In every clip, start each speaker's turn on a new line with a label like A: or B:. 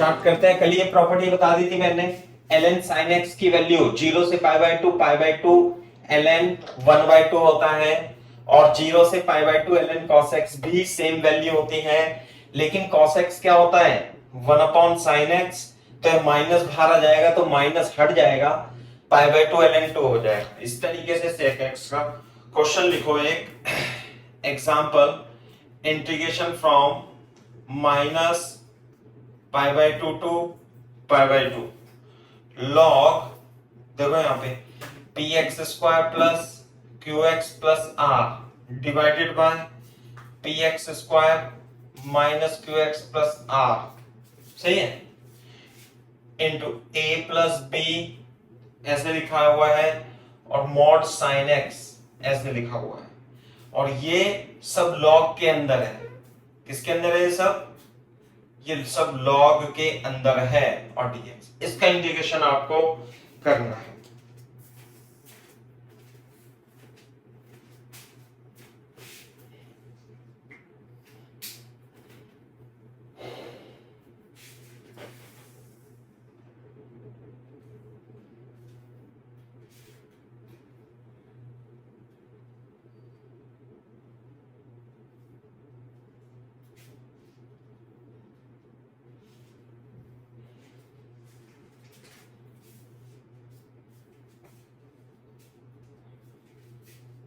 A: Start करते हैं। कल ये प्रॉपर्टी बता दी थी मैंने, ln sin x की वैल्यू 0 से π/2 ln 1/2 होता है, और 0 से π/2 ln cos x भी सेम वैल्यू होती है। लेकिन cos x क्या होता है 1/sin x, तो माइनस बाहर आ जाएगा तो माइनस हट जाएगा, π/2 ln 2 हो जाएगा। इस तरीके से sec x का क्वेश्चन लिखो। एक example, integration from minus π/2 to π/2 log, देखो यहाँ पे px² plus qx plus r divided by px² minus qx plus r, सही है, इंटू a प्लस b ऐसे लिखा हुआ है, और मॉड साइन x ऐसे लिखा हुआ है, और ये सब लॉग के अंदर है। किसके अंदर है ये सब लॉग के अंदर है, और dx इसका इंटीग्रेशन आपको करना है।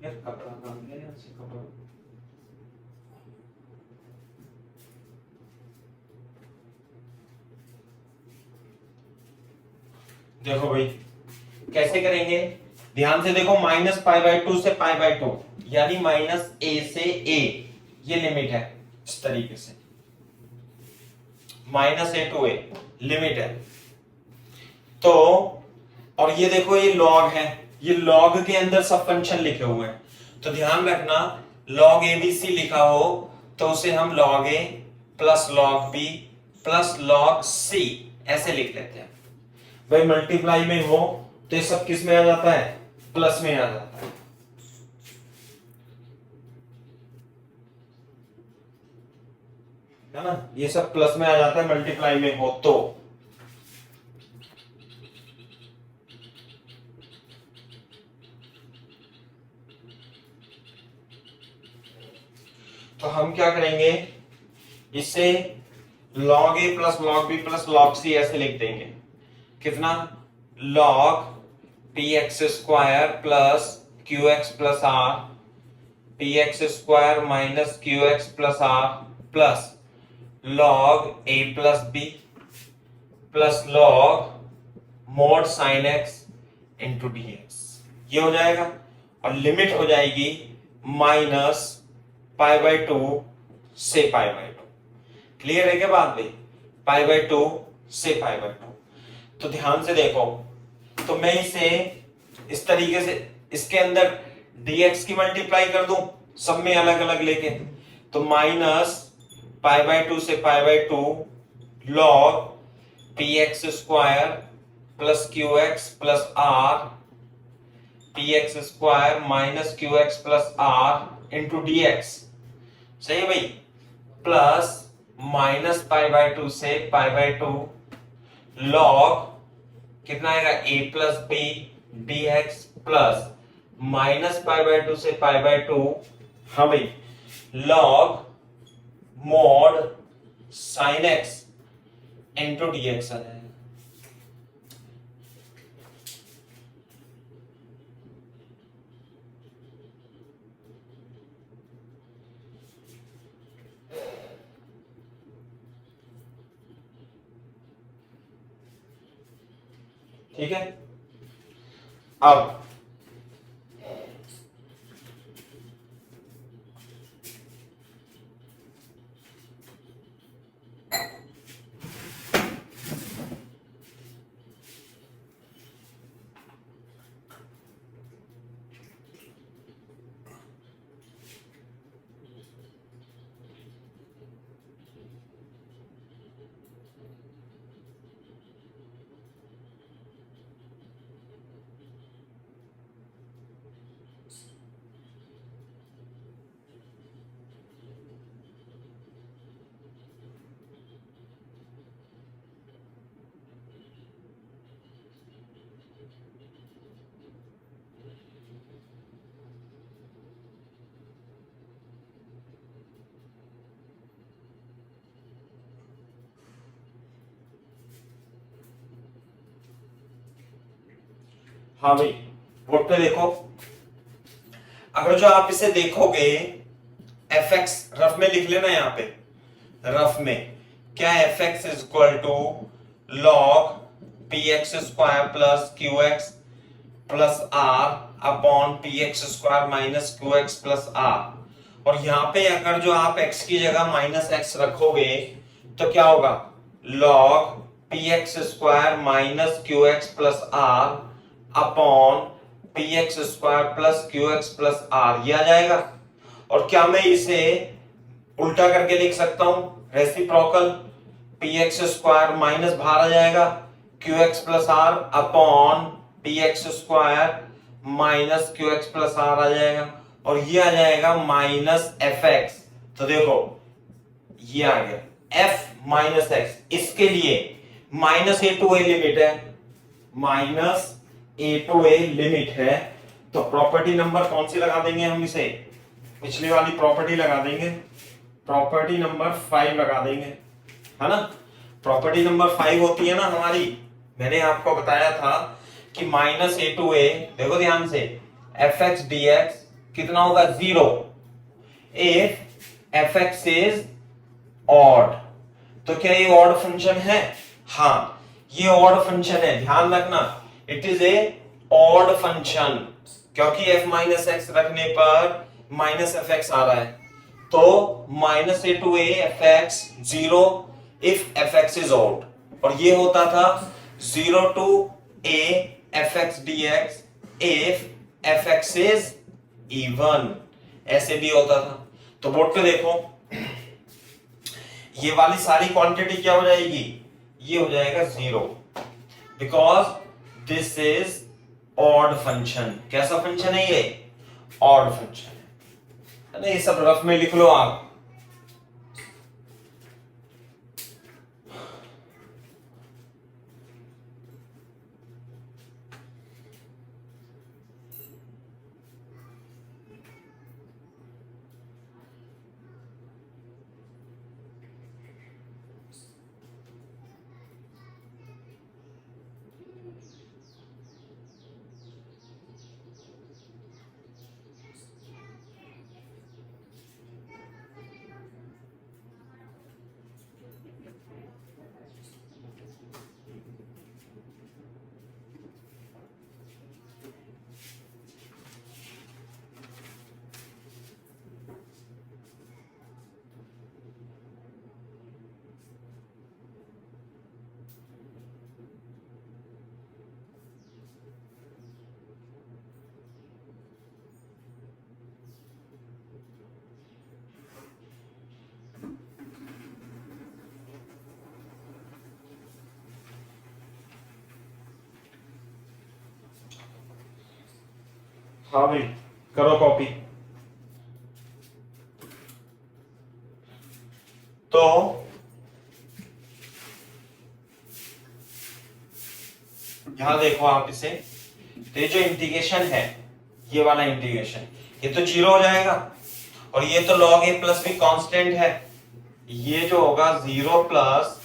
A: यार कपड़ा काम ले से कपड़ा, देखो भाई कैसे करेंगे, ध्यान से देखो, -π/2 से π/2 यानी -a से a, ये लिमिट है इस तरीके से, -a to a लिमिट है। तो और ये देखो ये लॉग है, ये लॉग के अंदर सब फंक्शन लिखे हुए हैं, तो ध्यान रखना log abc लिखा हो तो उसे हम log a plus log b plus log c ऐसे लिख लेते हैं। भाई मल्टीप्लाई में हो तो ये सब किस में आ जाता है, प्लस में आ जाता है ना, ये सब प्लस में आ जाता है मल्टीप्लाई में हो तो हम क्या करेंगे, इसे log a plus log b plus log c ऐसे लिख देंगे। कितना, log px² plus qx plus r, px² minus qx plus r plus log a plus b plus log mod sin x into dx, ये हो जाएगा, और limit हो जाएगी -π/2 से π/2। क्लियर है क्या बात भाई, π/2 से π/2। तो ध्यान से देखो, तो मैं इसे इस तरीके से इसके अंदर dx की मल्टीप्लाई कर दूं सब में अलग अलग लेके, तो -π/2 से π/2 log px² plus qx plus r, px² minus qx plus r into dx, सही है भाई, प्लस -π/2 से π/2 log कितना आएगा a plus b dx plus -π/2 से π/2, हाँ भाई, log mod sin x into dx आ जाएगा। ठीक है, अब हाँ भाई, बोर्ड पे देखो, अगर जो आप इसे देखोगे एफ एक्स रफ में लिख लेना यहाँ पे, रफ में क्या f x is equal to log p x square plus q x plus are upon P x square minus Q x plus r. और यहाँ पे अगर जो आप x की जगह माइनस एक्स रखोगे तो क्या होगा, log p x square minus Q x plus are upon P x square plus q x plus r, ये आ जाएगा। और क्या मैं इसे उल्टा करके लिख सकता हूं, reciprocal, P x square minus बाहर आ जाएगा Q x plus are upon P x square minus Q x plus R आ जाएगा, और ये आ जाएगा माइनस एफ एक्स। तो देखो ये आ गया एफ माइनस एक्स, इसके लिए minus A to A limit है, minus A to A limit है। तो प्रॉपर्टी नंबर कौन सी लगा देंगे हम इसे, पिछली वाली प्रॉपर्टी लगा देंगे, प्रॉपर्टी नंबर 5 लगा देंगे, है ना। प्रॉपर्टी नंबर 5 होती है ना हमारी, मैंने आपको बताया था कि माइनस ए टू ए, देखो ध्यान से, एफ एक्स डी एक्स कितना होगा, 0 if f x is odd. तो क्या ये ऑड फंक्शन है, हाँ ये ऑड फंक्शन है, ध्यान रखना it is a odd function, क्योंकि f माइनस एक्स रखने पर माइनस एफ एक्स आ रहा है। तो minus A to a f x 0 if f x is odd, और ये होता था 0 to a f x d x if f x is even, ऐसे भी होता था। तो बोर्ड पे देखो ये वाली सारी क्वांटिटी क्या हो जाएगी, ये हो जाएगा 0, because this is odd function. कैसा फंक्शन है ये, ऑड फंक्शन है ना। ये सब रफ में लिख लो आप। हाँ भाई करो कॉपी। तो यहां देखो आप इसे, तो ये जो इंटीग्रेशन है, ये वाला इंटीग्रेशन, ये तो 0 हो जाएगा, और ये तो log a plus b constant है, ये जो होगा 0 plus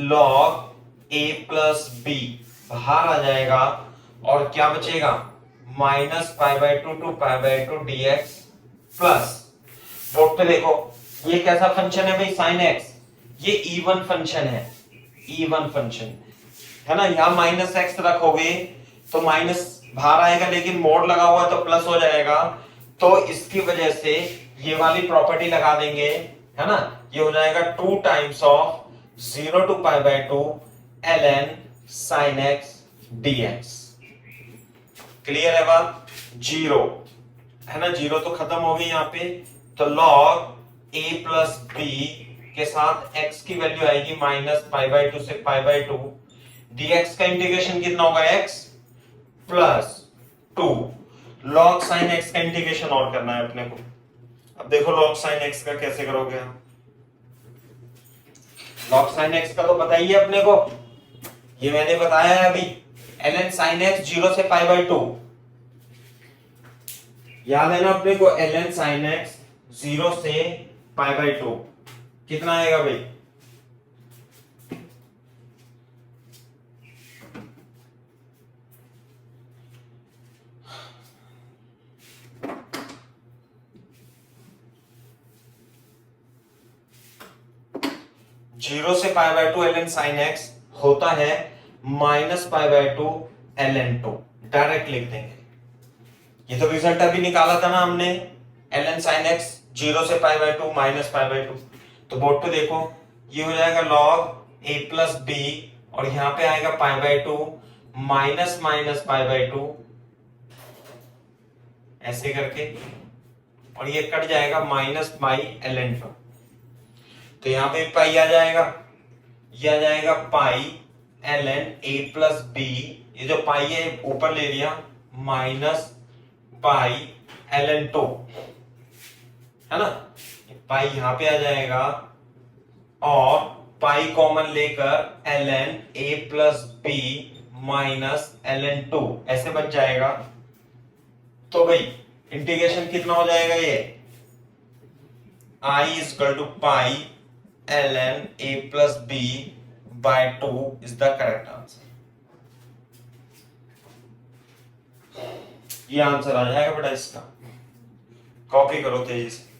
A: log a plus b बाहर आ जाएगा, और क्या बचेगा, minus pi by two to pi by two d x plus, board पे देखो ये कैसा फंक्शन है भाई, साइन एक्स, ये इवन फंक्शन है, इवन फंक्शन है ना। यहां माइनस एक्स रखोगे तो माइनस बाहर आएगा, लेकिन मोड लगा हुआ तो प्लस हो जाएगा, तो इसकी वजह से ये वाली प्रॉपर्टी लगा देंगे, है ना। ये हो जाएगा 2 times of 0 to pi by two ln sin x dx। Clear है बात, 0 है ना, 0 तो खत्म हो गई यहाँ पे। तो log a प्लस बी के साथ x की वैल्यू आएगी माइनस पाई बाई टू से पाई बाई टू, dx का इंटीग्रेशन कितना होगा, x plus 2, log sin x का इंटीग्रेशन और करना है अपने को। अब देखो log sin x का कैसे करोगे आप, log sin x का तो पता ही है अपने को, ये मैंने बताया है अभी, ln sin x 0 से पाई बाई टू, याद है ना अपने को, ln sin x 0 से पाई बाई टू कितना आएगा भाई, 0 से pi by 2 ln sin x होता है minus pi by 2 ln 2। Direct लिख देंगे, ये तो रिजल्ट अभी निकाला था ना हमने, ln sin x 0 से pi by 2 minus pi by 2। तो बोर्ड पे देखो, ये हो जाएगा log a प्लस b और यहां पे आएगा pi by 2 minus minus pi by 2 ऐसे करके, और ये कट जाएगा माइनस पाई ln 2। तो यहां पे पाई आ जाएगा, ये आ जाएगा पाई ln a प्लस b, ये जो पाई है ऊपर ले लिया, माइनस पाई ln 2, है ना, पाई यहां पे आ जाएगा और पाई कॉमन लेकर ln a plus b minus ln 2 ऐसे बच जाएगा। तो भाई इंटीग्रेशन कितना हो जाएगा, ये I is equal to pi ln a plus b by 2 is the correct answer। ये आंसर आ जाएगा बेटा इसका, कॉपी करो तेजी से।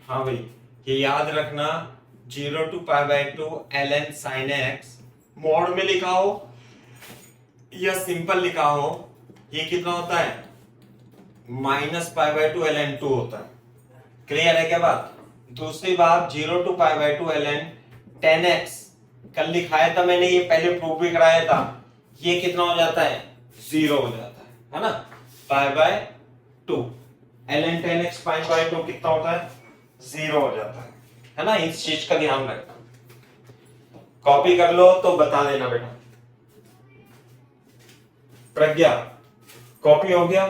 A: हाँ भाई, ये याद रखना, 0 to pi by 2 ln sin x mode में लिखा हो या सिंपल लिखा हो, ये कितना होता है, माइनस पाई बाय 2 ln 2 होता है। क्लियर है क्या बात? दूसरी बात, 0 to pi by 2 ln 10x कल लिखाया था मैंने, ये पहले प्रूव भी कराया था, ये कितना हो जाता है, 0 हो जाता है ना, pi by 2 ln 10x pi by 2 कितना होता है, 0 हो जाता है ना। इस चीज का ध्यान रखना, कॉपी कर लो तो बता देना बेटा। प्रज्ञा, कॉपी हो गया?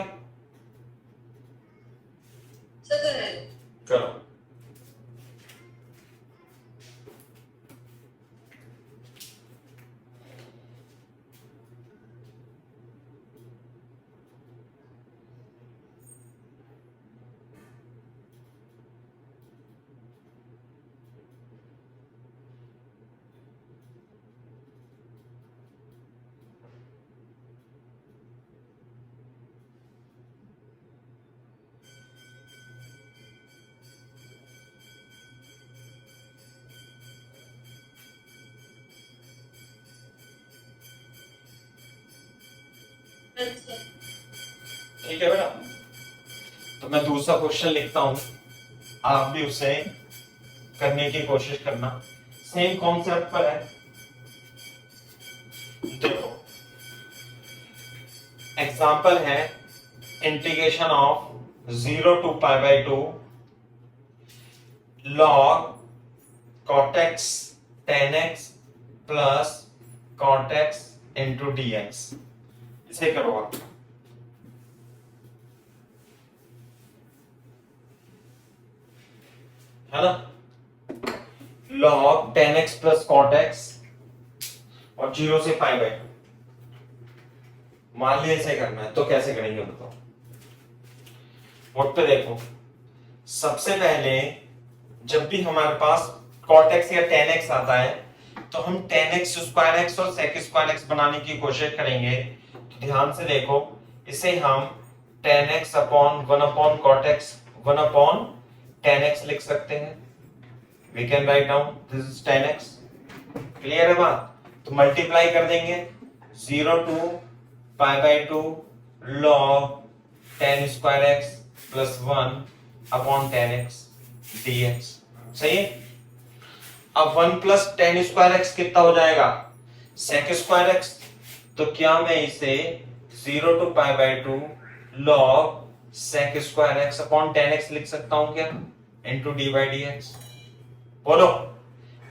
A: करो। ठीक है बेटा, तो मैं दूसरा क्वेश्चन लिखता हूं, आप भी उसे करने की कोशिश करना, सेम कॉन्सेप्ट पर है। देखो एग्जांपल है, integration of 0 to pi by 2 log cot x tan x plus cot x into dx, इसे करो आप। है ना, log tan x plus cot x और 0 से पाई बाय 2, मान लिया ऐसे करना है, तो कैसे करेंगे बताओ। बोर्ड पे देखो, सबसे पहले जब भी हमारे पास cot x या tan x आता है तो हम tan x स्क्वायर x और sec स्क्वायर x बनाने की कोशिश करेंगे। तो ध्यान से देखो, इसे हम tan x upon 1 upon cot x 1 upon 10x लिख सकते हैं। We can write down this is 10x। Clear है बात? तो मल्टीप्लाई कर देंगे 0 to pi by 2 log 10 square x plus 1 upon 10x dx। सही है? अब 1 प्लस 10 स्क्वायर x कितना हो जाएगा? sec square x। तो क्या मैं इसे 0 to pi by 2 log sec square x upon 10x लिख सकता हूं क्या? Into d by d x. बोलो,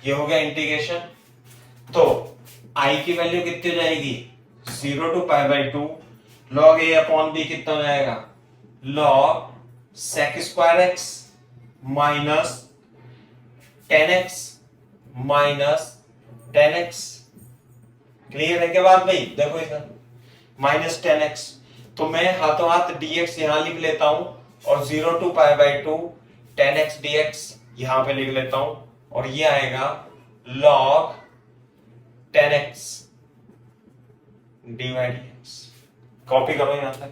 A: ये हो गया इंटीग्रेशन। तो i की वैल्यू कितनी हो जाएगी? 0 to pi by 2 log a upon b कितना हो जाएगा? log sec square x minus 10x minus 10x। Clear है क्या बात भाई? देखो इधर माइनस 10x, तो मैं हाथों हाथ dx यहां लिख लेता हूं और 0 to pi by 2 10x dx यहां पे लिख लेता हूं और ये आएगा log 10x dy dx। Copy करो यहां तक।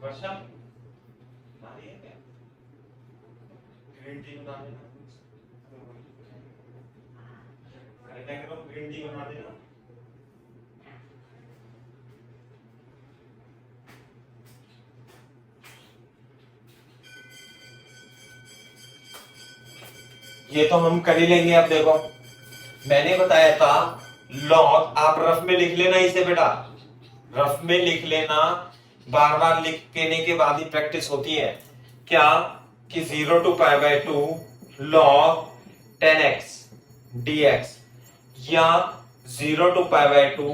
A: वर्षा नारी है क्या? ग्रीन टी बना देना। क्या करो, ग्रीन टी बना देना। ये तो हम कर ही लेंगे। अब देखो, मैंने बताया था लॉग, आप रफ में लिख लेना इसे बेटा, रफ में लिख लेना। बार बार लिख लेने के बाद ही प्रैक्टिस होती है। क्या कि 0 to pi by 2 log 10x dx या 0 to pi by 2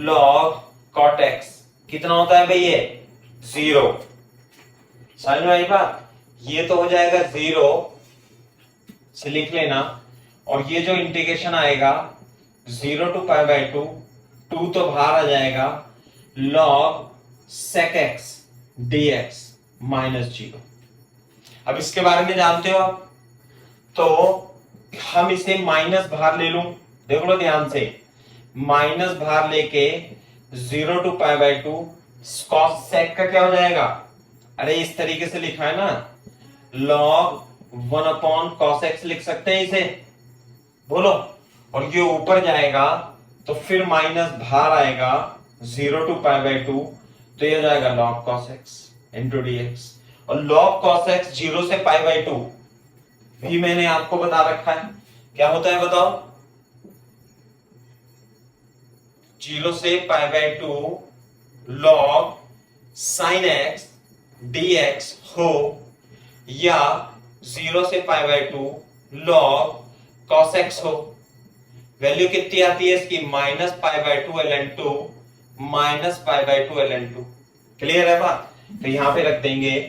A: log cot x कितना होता है भाई? ये 0। समझ में आई बात? ये तो हो जाएगा 0 से लिख लेना, और ये जो इंटीग्रेशन आएगा 0 टू पाई बाई 2 2 तो बाहर आ जाएगा log sec x dx minus 0। अब इसके बारे में जानते हो आप, तो हम इसे माइनस बाहर ले लूं। देख लो ध्यान से, माइनस बाहर लेके 0 to pi by 2 cos sec का क्या हो जाएगा? अरे इस तरीके से लिखा है ना, log 1 अपॉन cos x लिख सकते हैं इसे। बोलो, और ये ऊपर जाएगा तो फिर माइनस बाहर आएगा 0 टू पाई बाई 2, तो ये जाएगा log cos x into dx। और log cos x 0 से पाई बाई 2 भी मैंने आपको बता रखा है, क्या होता है बताओ? 0 से पाई by 2 log sin x dx हो, या 0 से पाई बाई 2 log cos x हो। वैल्यू कितनी आती है इसकी? Minus pi by 2 ln2 minus pi by 2 ln2। Clear है बात? तो यहां पे रख देंगे,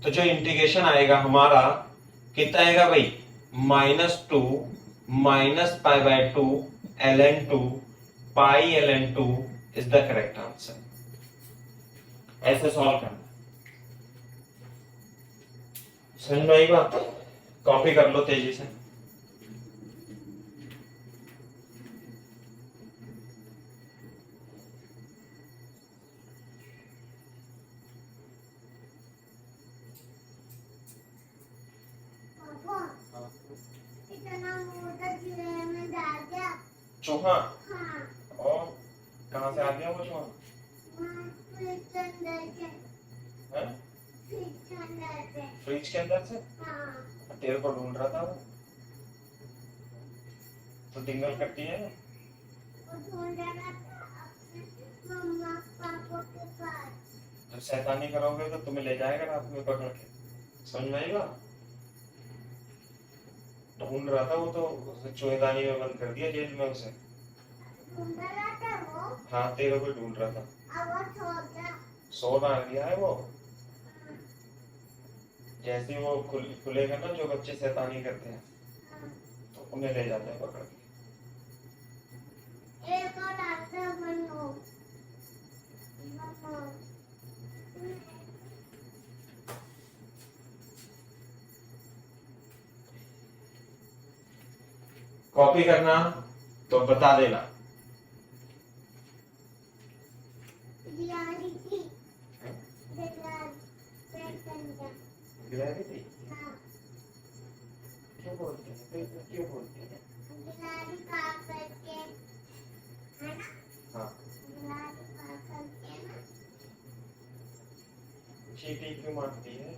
A: तो जो इंटीग्रेशन आएगा हमारा कितना आएगा भाई? -2 minus pi by 2 ln2 pi ln2 is the correct answer. ऐसे सॉल्व करना। समझ में आई बात? कॉपी कर लो तेजी से। चूहा? हाँ। और कहाँ से आ गया वो चूहा? फ्रिज के अंदर से? हाँ। तेरे को ढूंढ रहा था वो, तो डिंगल करती है ना? मम्मा पापा के पास। जब शैतानी करोगे तो तुम्हें ले जाएगा रात में पकड़ के। समझ में आएगा? ढूंढ रहा था वो, तो उसने चोएदानी में बंद कर दिया जेल में उसे।
B: ढूंढ रहा था वो।
A: हाँ तेरे को ढूंढ रहा था।
B: अब वो सो गया।
A: सो ना गया है वो। जैसे ही वो खुलेगा ना, जो बच्चे शैतानी करते हैं तो उन्हें ले जाते हैं पकड़ के।
B: एक और आता है बनो।
A: कॉपी करना तो बता देना।
B: रियलिटी।
A: गिलारी
B: हाँ।
A: क्यों बोलते हैं, क्यों बोलते हैं?
B: गिलारी का करके है ना?
A: हाँ
B: गिलारी का करके ना।
A: चींटी क्यों मारती है?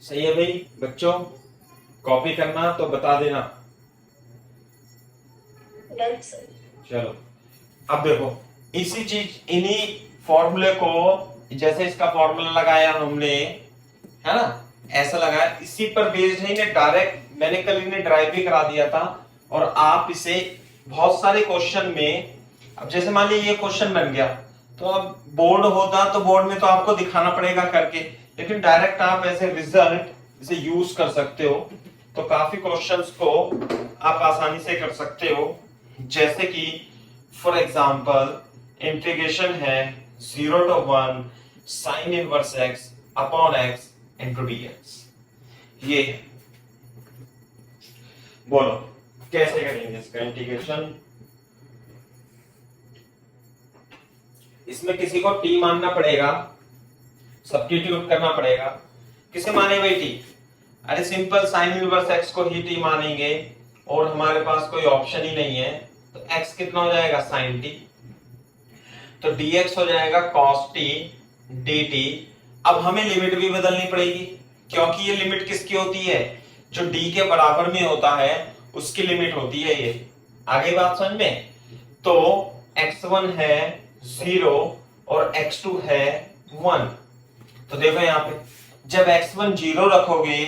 A: सही है भाई बच्चों, कॉपी करना तो बता देना। चलो अब देखो, इसी चीज इन्हीं फॉर्मूले को, जैसे इसका फॉर्मूला लगाया हमने, है ना, ऐसा लगाया, इसी पर बेस्ड है इन्हें डायरेक्ट, मैंने कल इन्हें ड्राइव भी करा दिया था। और आप इसे बहुत सारे क्वेश्चन में, अब जैसे मान लीजिए ये क्वेश्चन बन गया, तो अब बोर्ड होता तो बोर्ड में तो आपको दिखाना पड़ेगा करके, लेकिन डायरेक्ट आप ऐसे रिजल्ट इसे यूज कर सकते हो, तो काफी क्वेश्चंस को आप आसानी से कर सकते हो। जैसे कि फॉर एग्जांपल इंटीग्रेशन है 0 to 1 sin inverse x upon x into dx, ये बोलो कैसे करेंगे इसका इंटीग्रेशन। इसमें किसी को t मानना पड़ेगा, सब्स्टिट्यूट करना पड़ेगा। किसे माने भाई t? अरे सिंपल साइन इनवर्स x को ही t मानेंगे, और हमारे पास कोई ऑप्शन ही नहीं है, तो x कितना हो जाएगा sin t, तो dx हो जाएगा cos t dt। अब हमें लिमिट भी बदलनी पड़ेगी, क्योंकि ये लिमिट किसकी होती है, जो d के बराबर में होता है उसकी लिमिट होती है ये। आगे बात समझ में? तो x1 है 0 और x2 है 1, तो देखो यहाँ पे जब x1 0 रखोगे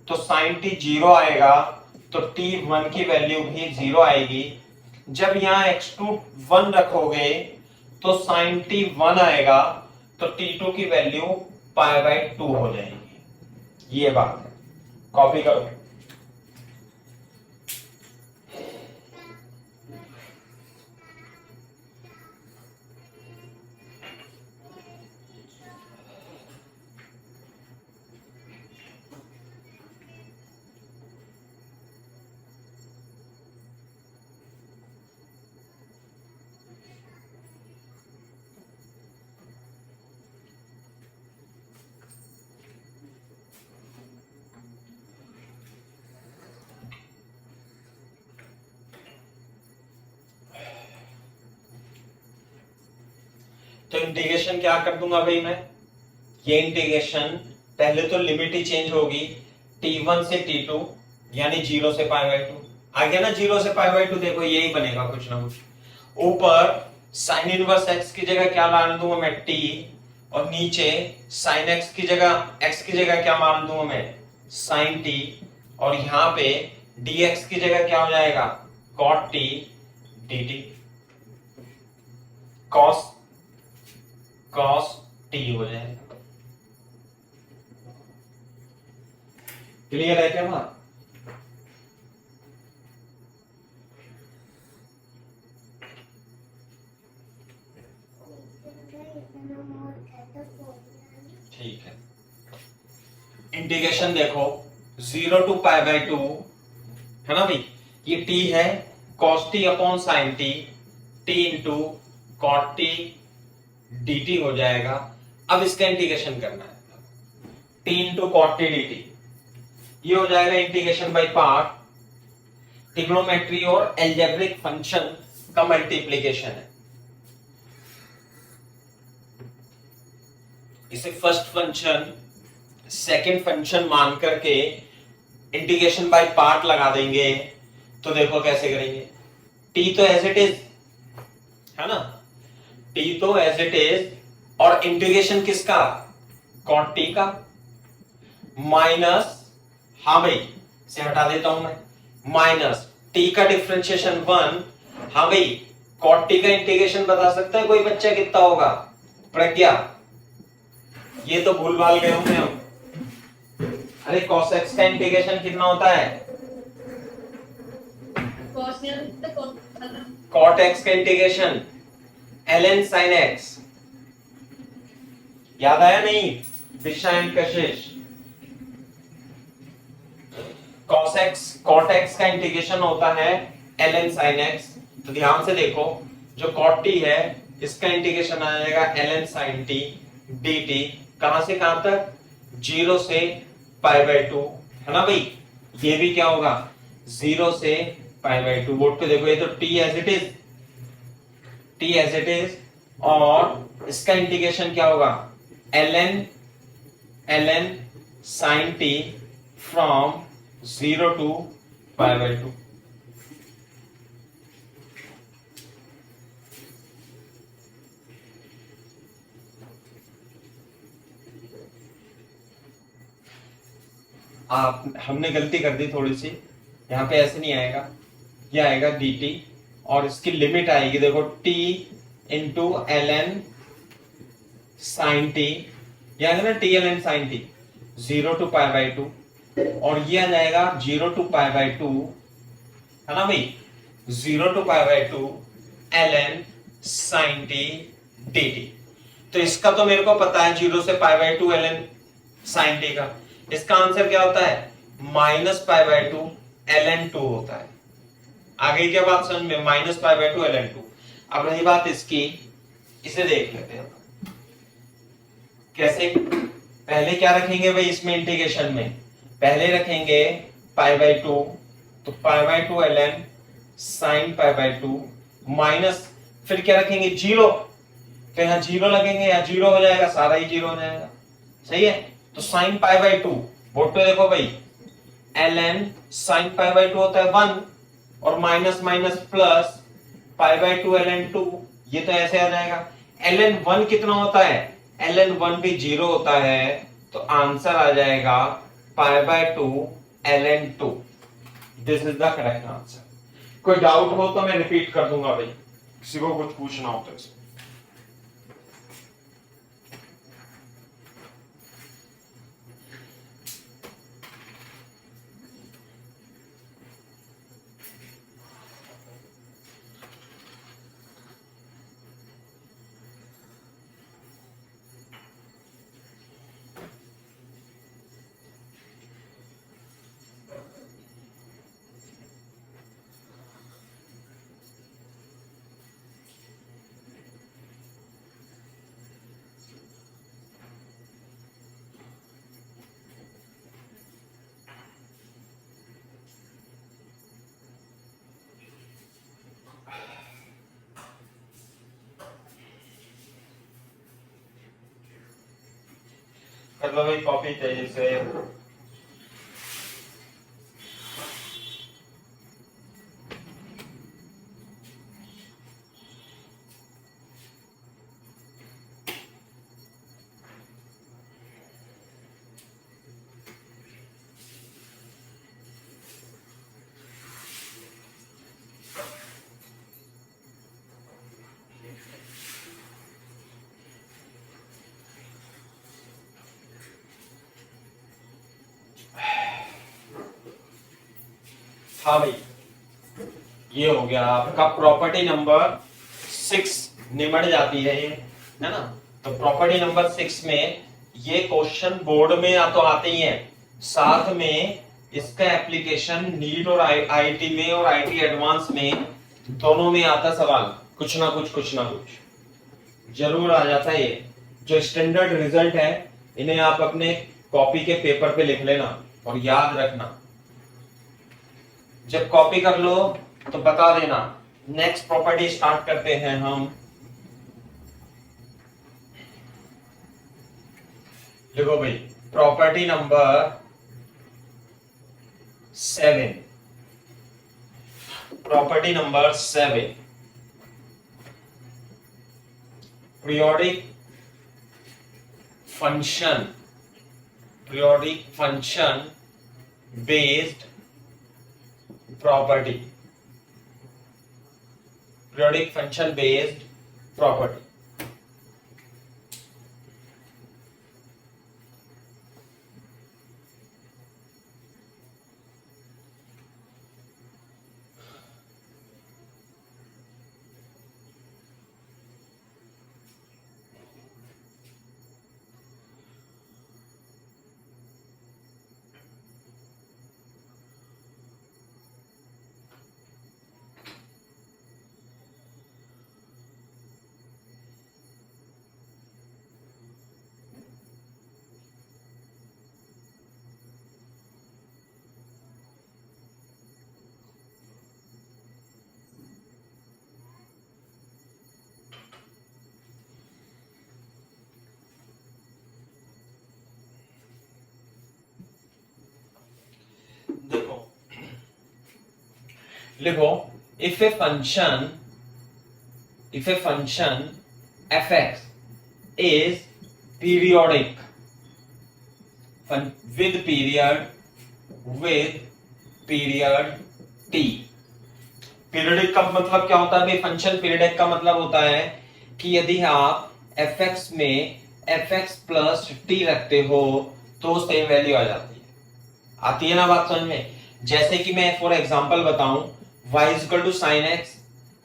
A: तो sin t 0 आएगा, तो t1 की वैल्यू भी 0 आएगी। जब यहाँ x2 1 रखोगे तो sin t 1 आएगा, तो t2 की वैल्यू π/2 हो जाएगी। ये बात है, कॉपी करो। तो इंटीग्रेशन क्या कर दूंगा भाई मैं, ये इंटीग्रेशन पहले तो लिमिट ही चेंज होगी, t1 से t2 यानी 0 से π/2 आ गया ना, 0 से π/2 देखो यही बनेगा कुछ ना कुछ। ऊपर sin इनवर्स x की जगह क्या मान दूंगा मैं t, और नीचे sin x की जगह क्या मान दूंगा मैं sin t, और यहाँ पे dx की जगह क्या हो जाएगा cot t dt, cos t हो जाएगा। क्लियर है क्या बात? ठीक है, इंटीग्रेशन देखो 0 to π/2 है ना भाई, ये t है cos t upon sin t, t into cot t dt हो जाएगा। अब इसका इंटीग्रेशन करना है, t into cot t dt, ये हो जाएगा इंटीग्रेशन बाय पार्ट, ट्रिग्नोमेट्री और एल्जेब्रिक फंक्शन का मल्टीप्लिकेशन है। इसे फर्स्ट फंक्शन सेकंड फंक्शन मान करके इंटीग्रेशन बाय पार्ट लगा देंगे। तो देखो कैसे करेंगे, टी तो एज इट इज है ना, टी तो एज इट इज, और इंटीग्रेशन किसका, कॉट टी का, माइनस, हाँ भाई से हटा देता हूं मैं, माइनस टी का डिफरेंशिएशन 1। हाँ भाई कॉट टी का इंटीग्रेशन बता सकता है कोई बच्चा कितना होगा, प्रज्ञा? ये तो भूल भाल गए होंगे हम। अरे cos x का इंटीग्रेशन कितना होता है, cot x का इंटीग्रेशन ln sin x, याद आया नहीं दिशा एंड कशिश? cot x का इंटीग्रेशन होता है ln sin x। तो ध्यान से देखो, जो cot t है इसका इंटीग्रेशन आ जाएगा ln sin t dt, कहां से कहां तक, 0 से π/2 है ना भाई। ये भी क्या होगा, 0 से π/2। बोर्ड पे देखो, ये तो t as it is, t as it is, और इसका इंटीग्रेशन क्या होगा, ln sin t from 0 to π/2। आप हमने गलती कर दी थोड़ी सी, यहाँ पे ऐसे नहीं आएगा, ये आएगा dt, और इसकी लिमिट आएगी देखो t into ln sin t, ये आएगा ना t ln sin t 0 to π/2, और ये आ जाएगा 0 to π/2 है ना भाई, 0 to π/2 ln sin t dt। तो इसका तो मेरे को पता है 0 से π/2 ln sin t का, इसका आंसर क्या होता है, -π/2 ln 2 होता है। आगे क्या बात समझ में, -π/2 ln 2। अब रही बात इसकी, इसे देख लेते हैं कैसे। पहले क्या रखेंगे भाई इसमें इंटीग्रेशन में, पहले रखेंगे π/2, तो π/2 ln sin π/2 माइनस, फिर क्या रखेंगे 0, तो यहाँ 0 लगेंगे, या 0 हो जाएगा, सारा ही 0 हो जाएगा, सही है। तो sin π/2, बोर्ड पे देखो भाई, ln sin π/2 होता है 1, और माइनस माइनस प्लस π/2 ln 2, ये तो ऐसे आ जाएगा। ln 1 कितना होता है, ln 1 भी 0 होता है, तो आंसर आ जाएगा π/2 ln 2। This is the correct answer. कोई डाउट हो तो मैं रिपीट कर दूंगा भाई, किसी को कुछ पूछना हो तो। कर लो भाई कॉपी तेजी से। हाँ भाई ये हो गया आपका प्रॉपर्टी नंबर 6, निमट जाती है ये, है ना। तो प्रॉपर्टी नंबर 6 में ये क्वेश्चन बोर्ड में या तो आते ही है, साथ में इसका एप्लीकेशन नीट और आईटी में और आईटी एडवांस में दोनों में आता सवाल, कुछ ना कुछ जरूर आ जाता है। ये जो स्टैंडर्ड रिजल्ट है इन्हें आप अपने कॉपी के पेपर पे लिख लेना और याद रखना, जब कॉपी कर लो तो बता देना। नेक्स्ट प्रॉपर्टी स्टार्ट करते हैं हम। देखो भाई property number 7, property number 7, periodic function based property, periodic function based property. देखो लिखो, if a function fx is periodic with period t. Periodic का मतलब क्या होता है भाई? फंक्शन पीरियडिक का मतलब होता है कि यदि आप fx में fx प्लस t रखते हो तो सेम वैल्यू आ जाती है। आती है ना बात समझ में? जैसे कि मैं फॉर एग्जांपल बताऊं, y equal to sine x,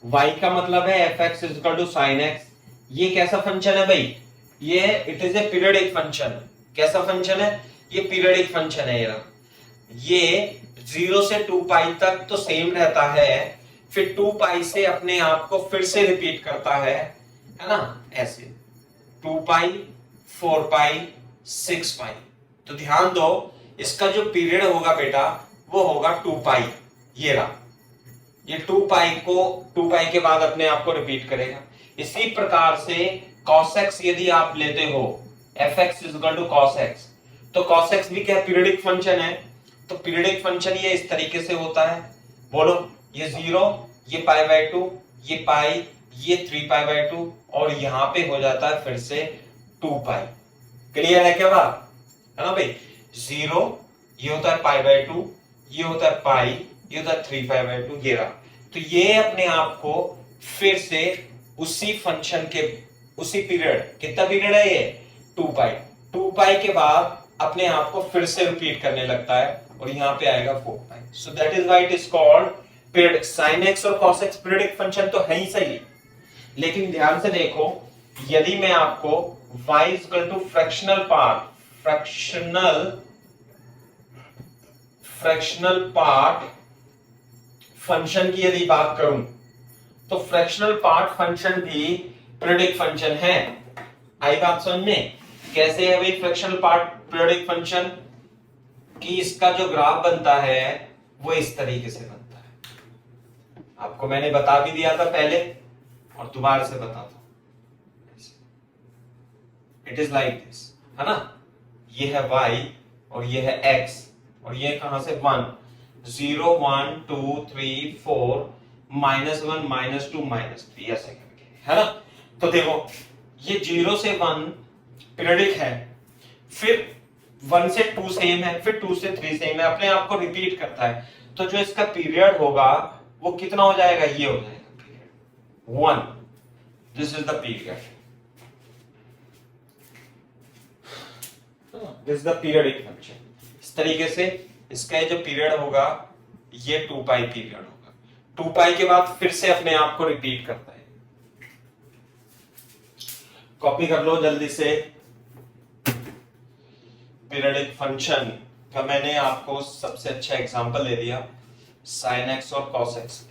A: y का मतलब है fx equal to sine x. ये कैसा फंक्शन है भाई? ये it is a periodic function. कैसा फंक्शन है? ये पीरियडिक फंक्शन है। ये 0 से 2 पाई तक तो सेम रहता है, फिर 2 पाई से अपने आप को फिर से रिपीट करता है ना? ऐसे 2 पाई, 4 पाई, 6 पाई। तो ध्यान दो, इसका जो पीरियड होगा बेटा वो होगा 2 पाई। ये रहा, ये 2 पाई को 2 पाई के बाद अपने आप को रिपीट करेगा। इसी प्रकार से cos x यदि आप लेते हो fx equal to cos x, तो cos x भी क्या पीरियडिक फंक्शन है। तो पीरियडिक फंक्शन ये इस तरीके से होता है, बोलो, ये 0, ये पाई बाय 2, ये पाई, ये 3 पाई बाय 2 और यहां पे हो जाता है फिर से 2 पाई। क्लियर है क्या बात? है ना भाई? 0 ये होता है पाई बाय 2, ये होता है पाई, ये होता है 3 पाई बाय 2। ये रहा, तो ये अपने आप को फिर से उसी फंक्शन के उसी पीरियड, कितना पीरियड है ये? 2 पाई। 2 पाई के बाद अपने आप को फिर से रिपीट करने लगता है और यहां पे आएगा 4 पाई। So that is why it is called period. sin x और cos x पीरियडिक फंक्शन तो है ही सही, लेकिन ध्यान से देखो, यदि मैं आपको y equal to fractional part function की यदि बात करूं, तो फ्रैक्शनल पार्ट फंक्शन भी पीरियडिक फंक्शन है। आई बात समझ में? कैसे है भाई फ्रैक्शनल पार्ट पीरियडिक फंक्शन? कि इसका जो ग्राफ बनता है वो इस तरीके से बनता है। आपको मैंने बता भी दिया था पहले और दोबारा से बताता हूं। इट इज लाइक दिस, है ना? ये है y और ये है x और ये कहां से 1, 0 1 2 3 4 -1 -2 -3 ऐसे करके, है ना? तो देखो, ये 0 से 1 पीरियडिक है, फिर 1 से 2 सेम है, फिर 2 से 3 सेम है, अपने आप को रिपीट करता है। तो जो इसका पीरियड होगा वो कितना हो जाएगा? ये हो जाएगा period 1। This is the period, this is the periodic function. इस तरीके से इसका जो पीरियड होगा ये 2 पाई पीरियड होगा। 2 पाई के बाद फिर से अपने आप को रिपीट करता है। कॉपी कर लो जल्दी से। पीरियडिक फंक्शन का मैंने आपको सबसे अच्छा एग्जांपल दे दिया, sin x और cos x।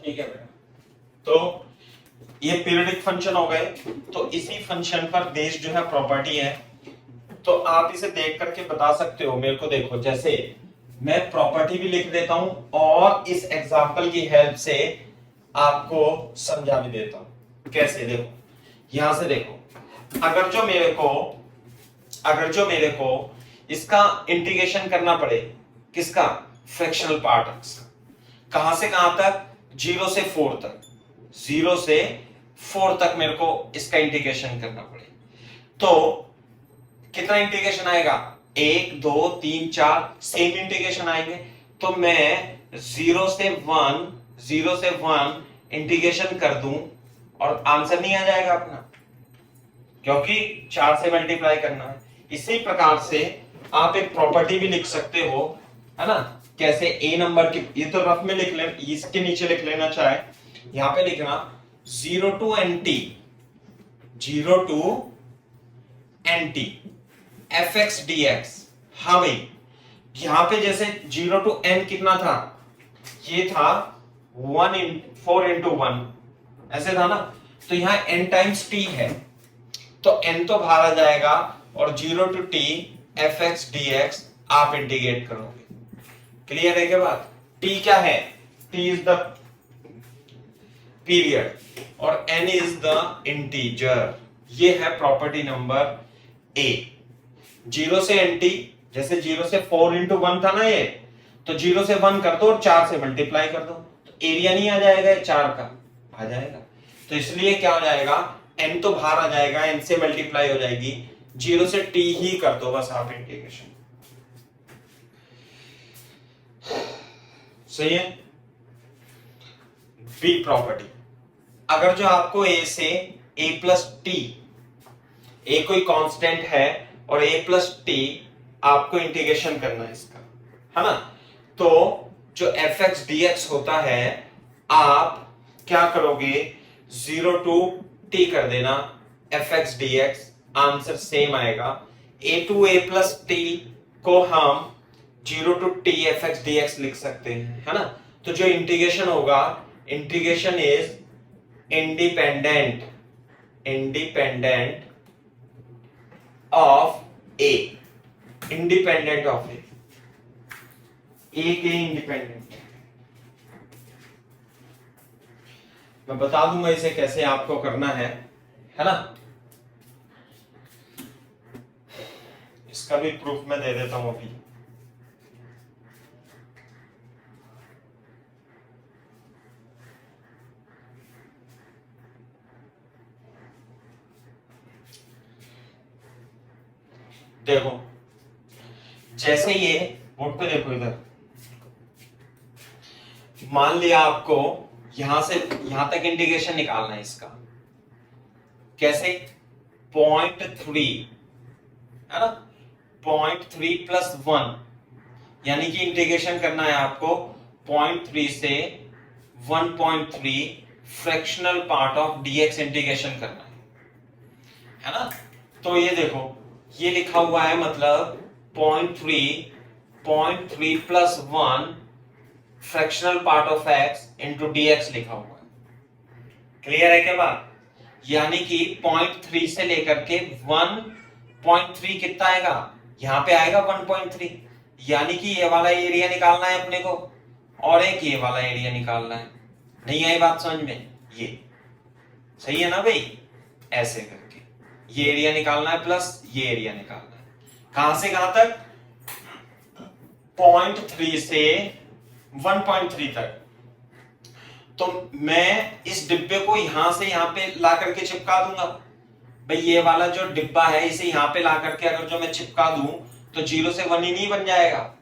A: ठीक है बेटा, तो ये पीरियडिक फंक्शन हो गए। तो इसी फंक्शन पर बेस्ड जो है प्रॉपर्टी है, तो आप इसे देख करके बता सकते हो मेरे को। देखो, जैसे मैं प्रॉपर्टी भी लिख देता हूं और इस एग्जांपल की हेल्प से आपको समझा भी देता हूं। कैसे, देखो यहां से देखो, अगर जो मेरे को इसका इंटीग्रेशन करना पड़े, किसका, फ्रैक्शनल पार्ट कहां से कहां तक, 0 से 4 तक, 0 से 4 तक मेरे को इसका इंटीग्रेशन करना पड़े, तो कितना इंटीग्रेशन आएगा, 1 2 3 4 सेम इंटीग्रेशन आएंगे। तो मैं 0 से 1 इंटीग्रेशन कर दूं और आंसर नहीं आ जाएगा अपना, क्योंकि 4 से मल्टीप्लाई करना है। इसी प्रकार से आप एक प्रॉपर्टी भी लिख सकते हो, है ना। कैसे, ए नंबर की, ये तो रफ में लिख ले, इसके नीचे लिख लेना, चाहे यहां पे लिखना 0 to NT fx dx। हाँ भाई, यहां पे जैसे 0 to n कितना था, ये था 4 into 1, ऐसे था ना। तो यहां n टाइम्स t है, तो n तो बाहर आ जाएगा और 0 to t fx dx आप इंटीग्रेट करोगे। क्लियर है क्या बात। t क्या है, t इज द पीरियड और n इज द इंटीजर। ये है प्रॉपर्टी नंबर ए। 0 से nt, जैसे 0 से 4 into 1 था ना ये, तो 0 से 1 कर दो और 4 से मल्टीप्लाई कर दो, तो एरिया नहीं आ जाएगा, 4 का आ जाएगा। तो इसलिए क्या हो जाएगा, n तो बाहर आ जाएगा, n से मल्टीप्लाई हो जाएगी, 0 से t ही कर दो बस आप इंटीग्रेशन। सही है। बी प्रॉपर्टी, अगर जो आपको a से a प्लस टी, a कोई कांस्टेंट है और a प्लस टी आपको इंटीग्रेशन करना है इसका, है ना। तो जो fx dx होता है, आप क्या करोगे, 0 to t कर देना fx dx, आंसर सेम आएगा। a to a plus T को हम 0 to t fx dx लिख सकते हैं, है ना। तो जो इंटीग्रेशन होगा, integration is independent of a, independent of a के इंडिपेंडेंट। मैं बता दूंगा इसे कैसे आपको करना है ना। इसका भी प्रूफ मैं दे देता हूं अभी। देखो, जैसे ये बोर्ड पे देखो, इधर मान लिया आपको यहां से यहां तक इंटीग्रेशन निकालना है इसका। कैसे, 0.3 है ना, 0.3 प्लस 1, यानी कि इंटीग्रेशन करना है आपको 0.3 से 1.3 fractional part of dx integration करना है ना। तो ये देखो, ये लिखा हुआ है, मतलब 0.3 plus 1 fractional part of x into dx लिखा हुआ है। क्लियर है क्या बात। यानी कि 0.3 से लेकर के 1.3 कितना आएगा, यहां पे आएगा 1.3, यानी कि ये वाला एरिया निकालना है अपने को और एक ये वाला एरिया निकालना है। नहीं आई बात समझ में, ये सही है ना भाई। ऐसे करके ये एरिया निकालना है प्लस ये एरिया निकालना है। कहां से कहां तक, 0.3 से 1.3 तक। तो मैं इस डिब्बे को यहां से यहां पे ला करके चिपका दूंगा भाई। ये वाला जो डिब्बा है इसे यहां पे ला करके अगर जो मैं चिपका दूं तो 0 से 1 ही नहीं बन जाएगा।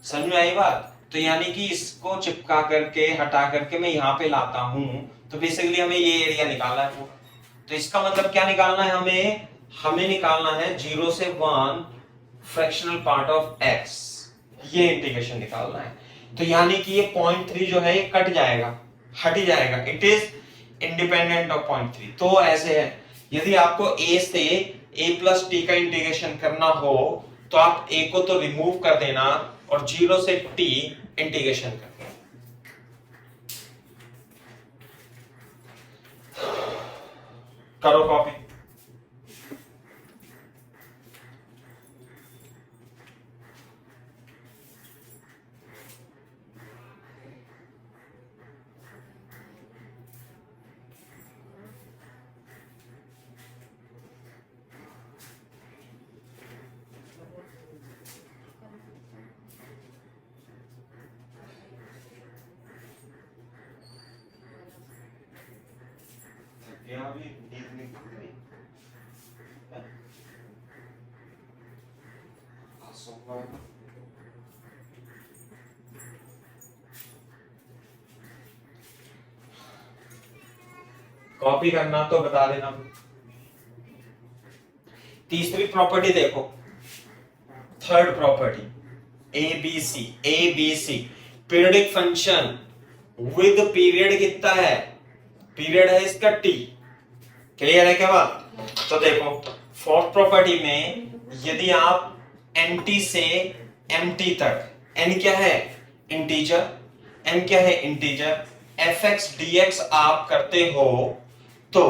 A: समझ में आई बात। तो यानी कि इसको चिपका करके हटा करके मैं यहां पे लाता हूं, तो बेसिकली हमें ये एरिया निकालना है। तो इसका मतलब क्या निकालना है हमें निकालना है 0 से 1 फ्रैक्शनल पार्ट ऑफ x, ये इंटीग्रेशन निकालना है। तो यानी कि ये 0.3 जो है ये कट जाएगा, हट ही जाएगा, इट इज इंडिपेंडेंट ऑफ 0.3। तो ऐसे है, यदि आपको a से a प्लस टी का इंटीग्रेशन करना हो तो आप a को तो रिमूव कर देना और 0 से t इंटीग्रेशन कर देना। करो कॉपी। यहाँ भी नींद नहीं खुल रही। कॉपी करना तो बता देना। तीसरी प्रॉपर्टी देखो, third property ABC periodic function with period कितना है, पीरियड है इसका टी। क्लियर है क्या बात? तो देखो फोर्थ प्रॉपर्टी में यदि आप nt से mt तक, n क्या है इंटीजर, m क्या है इंटीजर, fx dx आप करते हो तो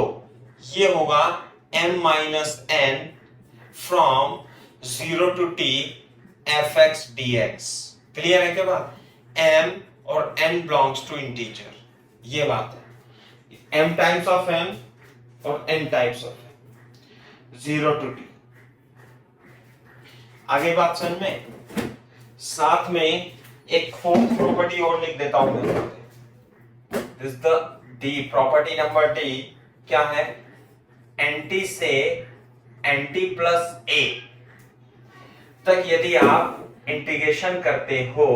A: ये होगा m minus n from 0 to t fx dx। Clear है क्या बात? m और n बिलोंग्स टू इंटीजर, ये बात है। m टाइम्स ऑफ m और n types of m, 0 to t। आगे बात समझ में? साथ में एक फोर्थ प्रॉपर्टी और लिख देता हूं मैं। This the property number D क्या है, nt से nt प्लस a तक यदि आप इंटीग्रेशन करते हो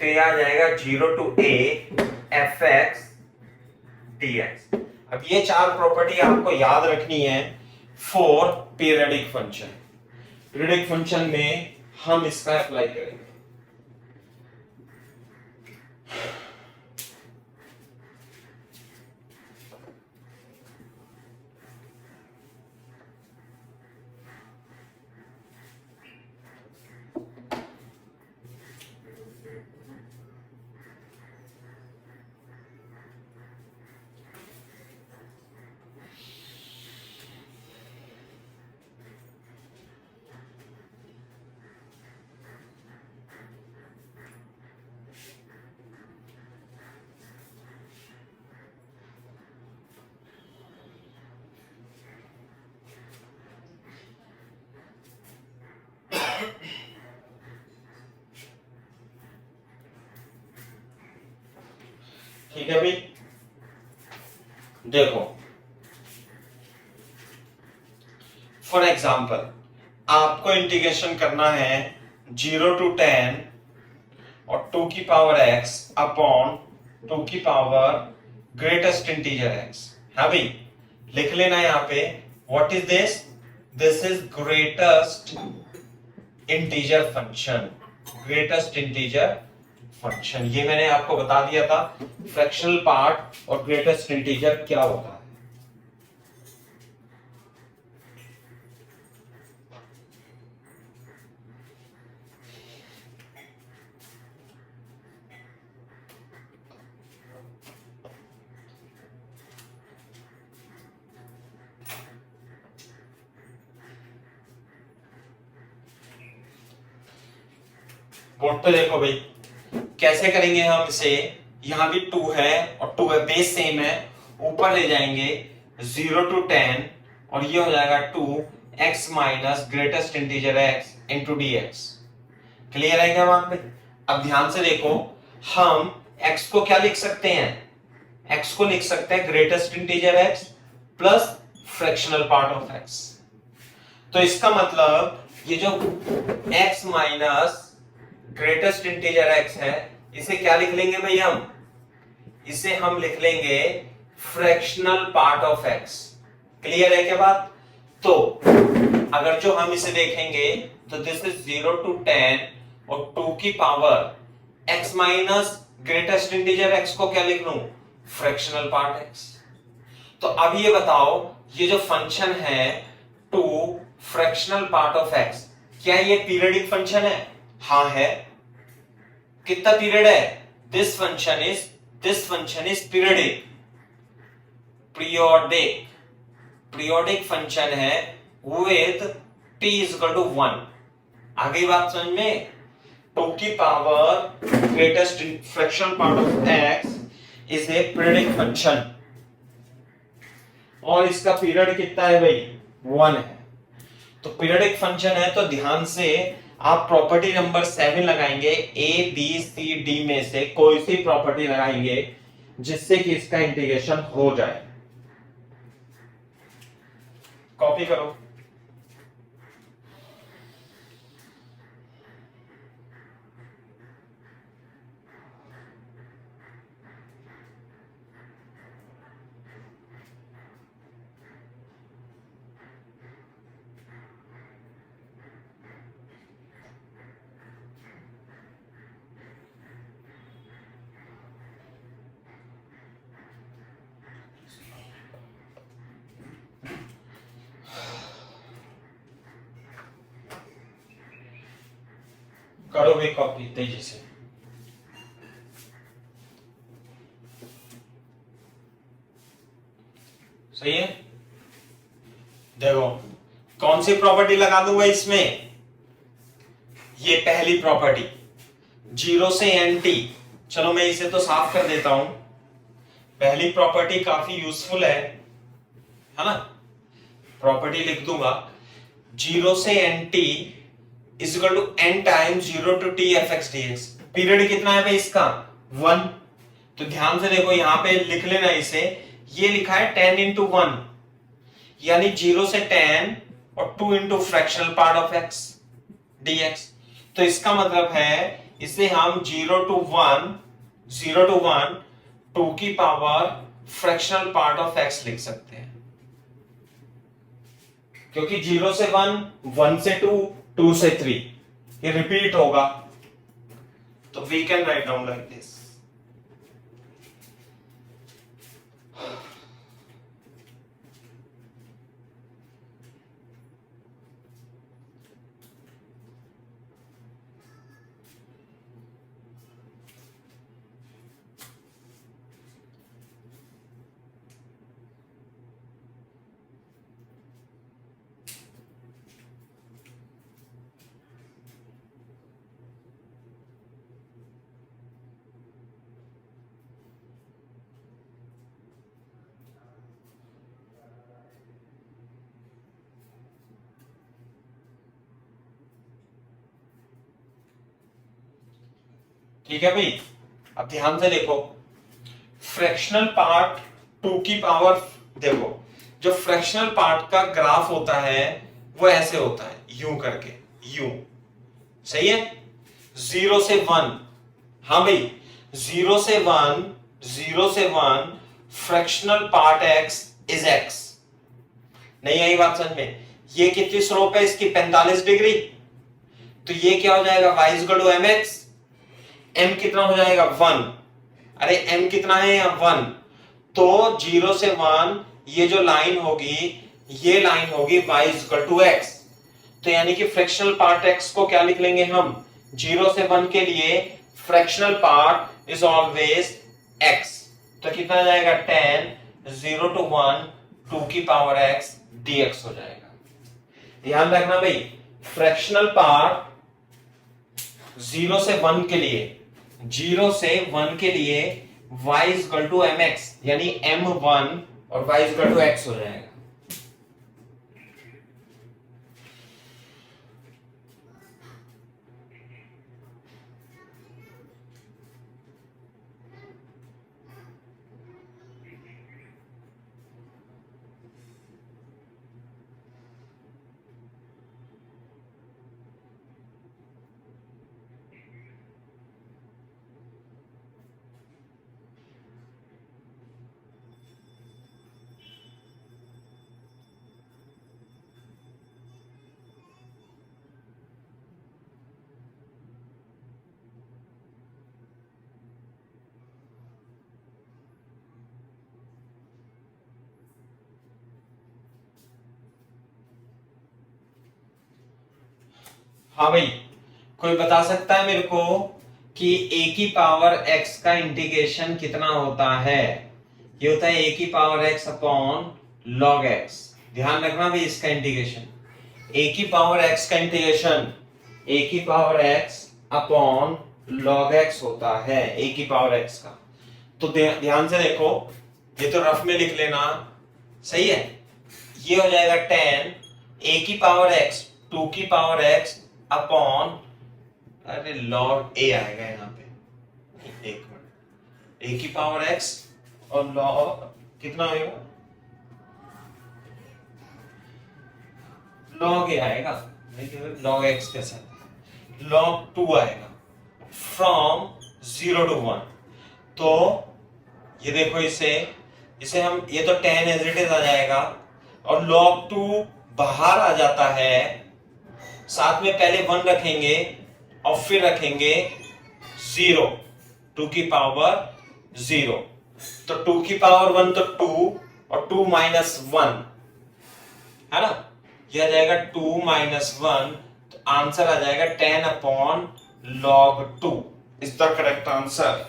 A: तो यह आ जाएगा 0 to a fx dx। अब ये चार प्रॉपर्टी आपको याद रखनी है for periodic function. Periodic function में हम इसका अप्लाई करेंगे। ठीक है भाई, देखो फॉर एग्जाम्पल आपको इंटीग्रेशन करना है 0 to 10 और 2 की पावर x अपॉन 2 की पावर ग्रेटेस्ट इंटीजर x। हाँ भाई, लिख लेना यहां पे what is this, this is greatest integer function, greatest integer function. ये मैंने आपको बता दिया था फ्रैक्शनल पार्ट और ग्रेटेस्ट इंटीजर क्या होता है। बोर्ड पे देखो भाई कैसे करेंगे हम इसे। यहां भी 2 है और 2 है, बेस सेम है, ऊपर ले जाएंगे 0 to 10 और ये हो जाएगा 2x minus greatest integer x into dx। Clear है क्या बात में? अब ध्यान से देखो, हम x को क्या लिख सकते हैं, x को लिख सकते हैं greatest integer x plus fractional part of x। तो इसका मतलब ये जो x minus greatest integer x है, इसे क्या लिख लेंगे भाई हम, इसे हम लिख लेंगे fractional part of x। Clear है क्या बात? तो अगर जो हम इसे देखेंगे तो दिस इज 0 to 10 और 2 की power x minus greatest integer x को क्या लिख लूं, फ्रैक्शनल पार्ट x। तो अब ये बताओ, ये जो फंक्शन है 2 फ्रैक्शनल पार्ट ऑफ x, क्या ये पीरियडिक फंक्शन है? हाँ है। कितना पीरियड है? This function is periodic, periodic. Periodic function है विथ t इक्वल टू 1। आगे बात समझ में, 2 की power greatest fractional part of x is a periodic function, और इसका पीरियड कितना है भाई, 1 है। तो पीरियोडिक फंक्शन है तो ध्यान से आप प्रॉपर्टी नंबर 7 लगाएंगे, a b c d में से कोई सी प्रॉपर्टी लगाएंगे जिससे कि इसका इंटीग्रेशन हो जाए। कॉपी करो। करो वे कॉपी तेजी से। सही है। देखो कौन सी प्रॉपर्टी लगा दूंगा इसमें, ये पहली प्रॉपर्टी 0 से nt। चलो मैं इसे तो साफ कर देता हूं। पहली प्रॉपर्टी काफी यूजफुल है ना। प्रॉपर्टी लिख दूंगा 0 से nt is equal to n times 0 to t fx dx। Period कितना है भाई इसका, 1। तो ध्यान से देखो यहां पे लिख लेना इसे, ये लिखा है 10 इंटू 1 यानी 0 से 10 और 2 into fractional part of x dx। तो इसका मतलब है इसे हम 0 टू 1 2 की power fractional part of x लिख सकते हैं, क्योंकि 0 से 1 से 2 से 3 ये रिपीट होगा। तो we can write down like this. ठीक है भाई। अब ध्यान से देखो, फ्रैक्शनल पार्ट 2 की पावर, देखो जो फ्रैक्शनल पार्ट का ग्राफ होता है वो ऐसे होता है, यूं करके, यूं। सही है। 0 से 1, हाँ भाई 0 से 1 fractional part x is x। नहीं आई बात समझ में। ये कितनी स्लोप है इसकी, 45 डिग्री। तो ये क्या हो जाएगा, y equal to mx। m कितना हो जाएगा, 1। अरे m कितना है यहाँ, 1। तो 0 से 1 ये जो लाइन होगी, ये लाइन होगी y इक्वल टू x। तो यानी कि फ्रैक्शनल पार्ट x को क्या लिख लेंगे हम, 0 से 1 के लिए fractional part is always x। तो कितना आ जाएगा, 10 0 टू 1 2 की पावर x dx हो जाएगा। ध्यान रखना भाई, फ्रैक्शनल पार्ट 0 से 1 के लिए, 0 से 1 के लिए y इक्वल टू mx यानी m1 और y इक्वल टू x हो जाएगा। हाँ भाई, कोई बता सकता है मेरे को कि a की पावर x का इंटीग्रेशन कितना होता है। ये होता है a की power x upon log x। ध्यान रखना भी इसका इंटीग्रेशन, ए की पावर एक्स का इंटीग्रेशन ए की power x upon log x होता है, ए की पावर एक्स का। तो ध्यान से देखो, ये तो रफ में लिख लेना, सही है। ये हो जाएगा 10 ए की पावर एक्स 2 की पावर एक्स अपॉन, अरे लॉग ए आएगा यहाँ पे, एक मिनट, ए की पावर एक्स और लॉग कितना होगा, लॉग ए आएगा, लॉग एक्स के साथ लॉग 2 आएगा फ्रॉम 0 to 1। तो ये देखो, इसे हम, ये तो 10 एज इट इज आ जाएगा और log 2 बाहर आ जाता है, साथ में पहले 1 रखेंगे और फिर रखेंगे 0, 2 की पावर 0। तो 2 की पावर 1 तो 2 और 2 माइनस 1 है ना, यह आ जाएगा 2 माइनस 1, तो आंसर आ जाएगा 10 upon log 2 is the correct answer.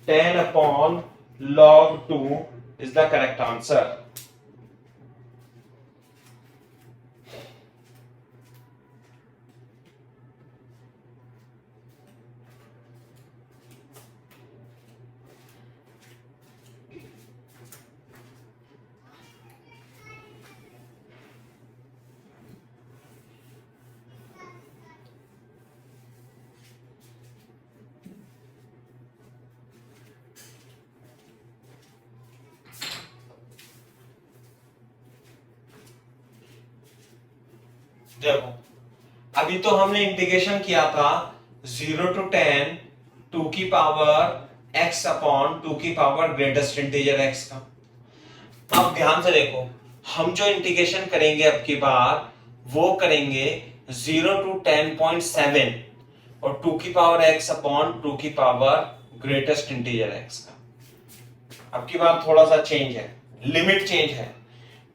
A: 10 upon log 2 is the correct answer. देखो, अभी तो हमने इंटीग्रेशन किया था 0 to 10 2 की पावर x अपॉन 2 की पावर ग्रेटेस्ट इंटीजर x का। अब ध्यान से देखो, हम जो इंटीग्रेशन करेंगे अब की बार वो करेंगे 0 to 10.7 और 2 की पावर x अपॉन 2 की पावर ग्रेटेस्ट इंटीजर x का। अब की बार थोड़ा सा चेंज है, लिमिट चेंज है,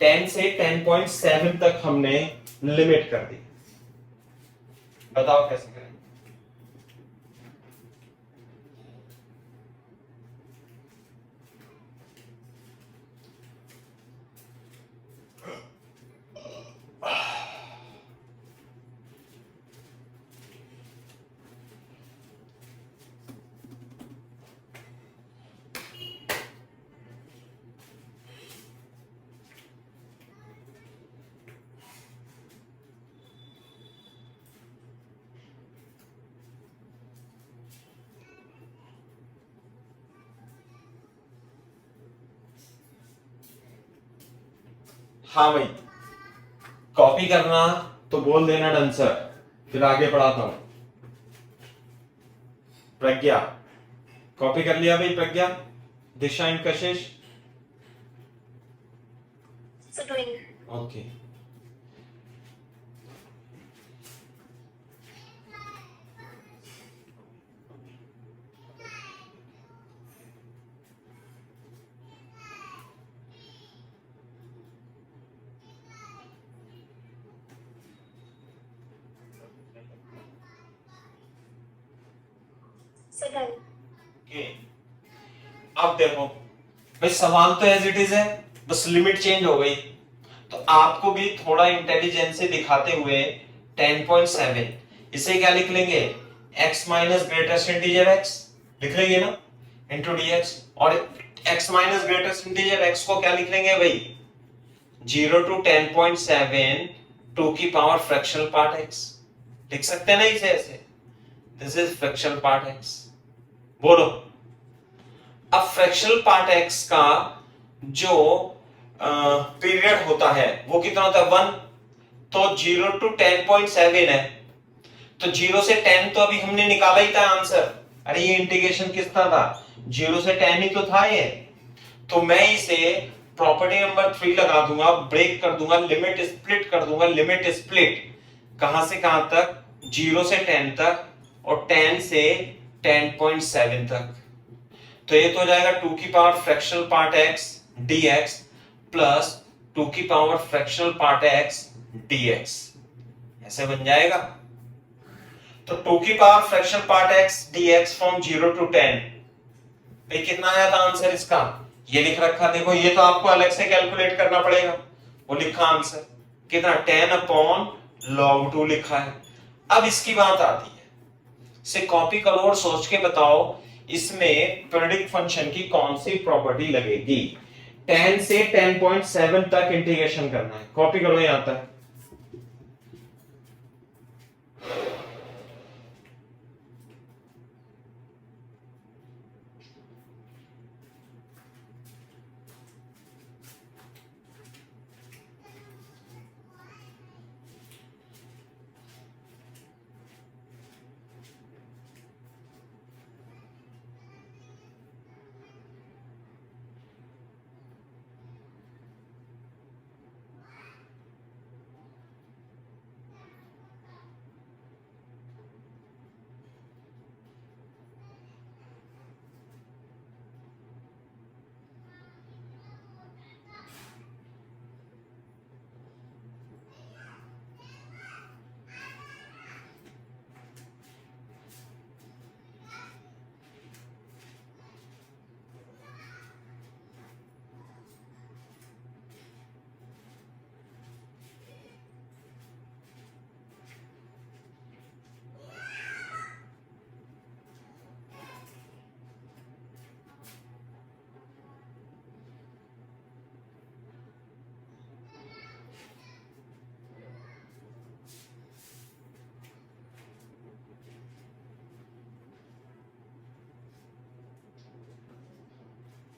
A: 10 से 10.7 तक हमने लिमिट कर दी। बताओ कैसे करें। हाँ भाई, कॉपी करना तो बोल देना आंसर, फिर आगे पढ़ाता हूं। प्रज्ञा, कॉपी कर लिया भाई प्रज्ञा? दिशा एंड कशिश? ओके। अब देखो भाई, सवाल तो एज इट इज है, बस लिमिट चेंज हो गई। तो आपको भी थोड़ा इंटेलिजेंस से दिखाते हुए 10.7 इसे क्या लिख लेंगे, x minus greatest integer x लिख लेंगे ना, इंटू dx। और x minus greatest integer x को क्या लिख लेंगे भाई, 0 to 10.7 2 की पावर फ्रैक्शनल पार्ट x लिख सकते हैं ना इसे ऐसे, this is fractional part x। बोलो, अब फ्रैक्शनल पार्ट x का जो पीरियड होता है वो कितना होता है, 1। तो 0 to 10.7 है, तो 0 से 10 तो अभी हमने निकाला ही था आंसर। अरे ये इंटीग्रेशन कितना था, 0 से 10 ही तो था ये। तो मैं इसे प्रॉपर्टी नंबर 3 लगा दूंगा, ब्रेक कर दूंगा, लिमिट स्प्लिट कर दूंगा। लिमिट स्प्लिट कहां से कहां तक, 0 से 10 तक और 10 से 10.7 तक। तो ये तो हो जाएगा 2 की power fractional part x dx plus 2 की power fractional part x dx, ऐसे बन जाएगा। तो 2 की power fractional part x dx from 0 to 10, भाई कितना आया था आंसर इसका, ये लिख रखा। देखो ये तो आपको अलग से कैलकुलेट करना पड़ेगा, वो लिखा आंसर कितना 10/log2 लिखा है। अब इसकी बात आती है, इसे कॉपी करो और सोच के बताओ इसमें प्रिडिक्ट फंक्शन की कौन सी प्रॉपर्टी लगेगी। 10 से 10.7 तक इंटीग्रेशन करना है, कॉपी करो यहां तक।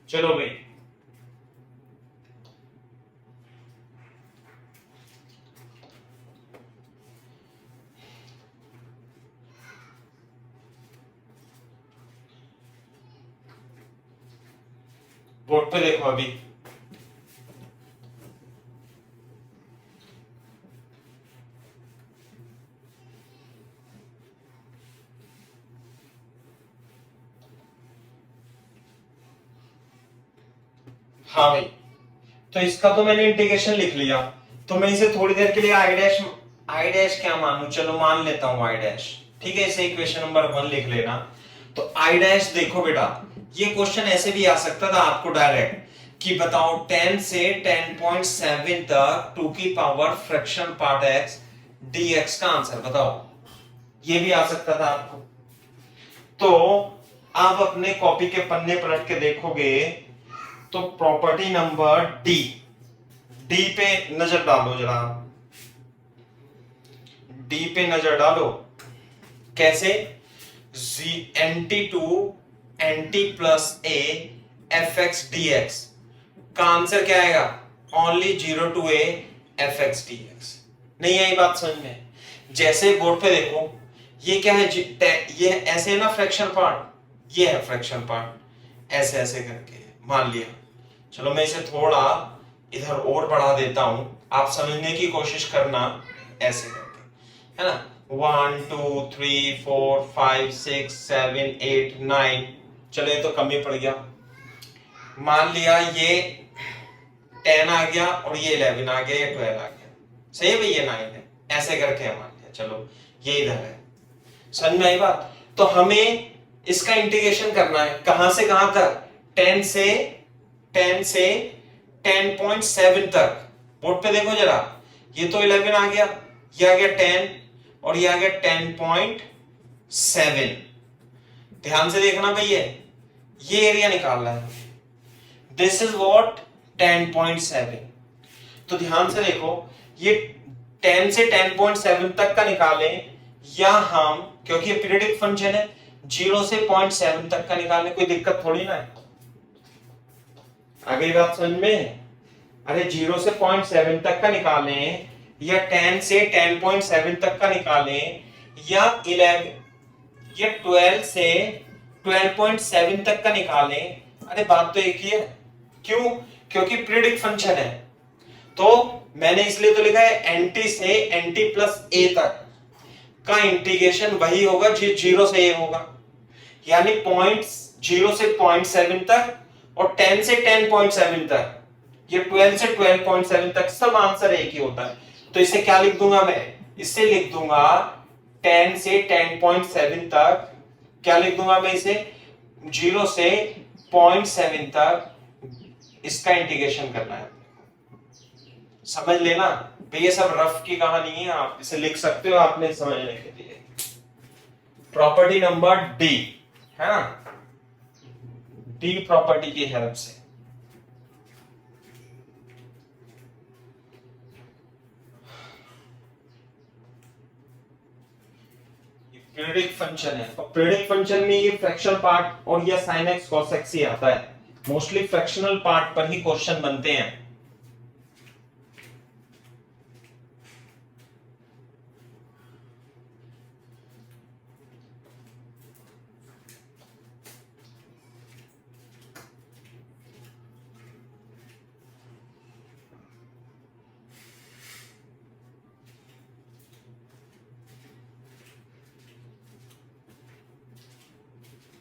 A: चलो भाई, बोर्ड पे देखो अभी। हाँ भाई, तो इसका तो मैंने इंटीग्रेशन लिख लिया, तो मैं इसे थोड़ी देर के लिए आई डैश क्या मानू, चलो मान लेता हूं आई डैश, ठीक है। इसे इक्वेशन नंबर 1 लिख लेना। तो आई डैश देखो बेटा, ये क्वेश्चन ऐसे भी आ सकता था आपको डायरेक्ट कि बताओ 10 से 10.7 तक 2 की power fraction part x dx का आंसर बताओ, ये भी आ सकता था आपको। तो आप अपने कॉपी के पन्ने पलट के देखोगे तो प्रॉपर्टी नंबर डी पे नजर डालो जरा, डी पे नजर डालो। कैसे? nt2 nt plus a fx dx का आंसर क्या आएगा? Only 0 to a fx dx। नहीं आई बात समझ में? जैसे बोर्ड पे देखो, ये क्या है, ये ऐसे है ना फ्रैक्शन पार्ट, ये है फ्रैक्शन पार्ट, ऐसे ऐसे करके मान लिया। चलो मैं इसे थोड़ा इधर और बढ़ा देता हूं, आप समझने की कोशिश करना, ऐसे करके, है ना। 1 2 3 4 5 6 7 8 9, चलो ये तो कम ही पड़ गया। मान लिया ये 10 आ गया और ये 11 आ गया, ये 12 आ गया, सही है भाई, ये 9 है, ऐसे करके मान लिया। चलो ये इधर है, समझ में आई बात? तो हमें इसका इंटीग्रेशन करना है, कहां से कहां तक? 10 से 10.7 तक। बोर्ड पे देखो जरा, ये तो 11 आ गया, ये आ गया 10 और ये आ गया 10.7। ध्यान से देखना भैया, ये एरिया निकालना है, दिस इज व्हाट 10.7। तो ध्यान से देखो, ये 10 से 10.7 तक का निकालें या हम, क्योंकि ये पीरियडिक फंक्शन है, 0 से 0.7 तक का निकालने कोई दिक्कत थोड़ी ना है। अगली बात समझ में? अरे 0 से 0.7 तक का निकालें या 10 से 10.7 तक का निकालें या 12 से 12.7 तक का निकालें, अरे बात तो एक ही है। क्यों? क्योंकि पीरियडिक फंक्शन है। तो मैंने इसलिए तो लिखा है nt से nt प्लस a तक का इंटीग्रेशन वही होगा जो 0 से a होगा, यानी 0 से 0.7 तक और 10 से 10.7 तक, ये 12 से 12.7 तक, सब आंसर एक ही होता है। तो इसे क्या लिख दूंगा मैं? इसे लिख दूंगा 10 से 10.7 तक, क्या लिख दूंगा मैं इसे? 0 से 0.7 तक इसका इंटीग्रेशन करना है। समझ लेना। तो ये सब रफ की कहानी है, आप इसे लिख सकते हो आपने समझने के लिए। प्रॉपर्टी नंबर डी है ना, डी प्रॉपर्टी की हेल्प से पीरियडिक फंक्शन है। तो पीरियडिक फंक्शन में ये फ्रैक्शनल पार्ट और ये sin x cos x ही आता है। मोस्टली फ्रैक्शनल पार्ट पर ही क्वेश्चन बनते हैं।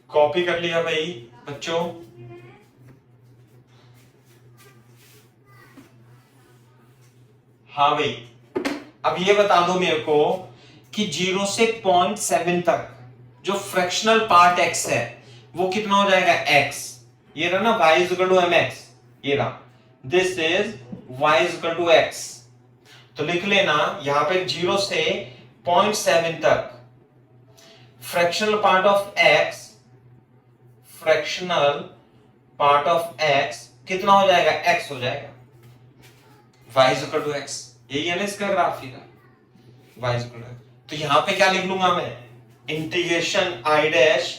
A: कॉपी कर लिया भाई बच्चों? हाँ भाई, अब ये बता दो मेरे को कि 0 से 0.7 तक जो फ्रैक्शनल पार्ट x है वो कितना हो जाएगा? x। ये रहा ना y is equal to mx, ये रहा, this is y is equal to x। तो लिख लेना यहां पे 0 से 0.7 तक fractional part of x, fractional part of x कितना हो जाएगा? x हो जाएगा, y is equal to x। यही है ना इसका ग्राफ का, y इज इक्वल टू। तो यहां पे क्या लिख लूंगा मैं? Integration i dash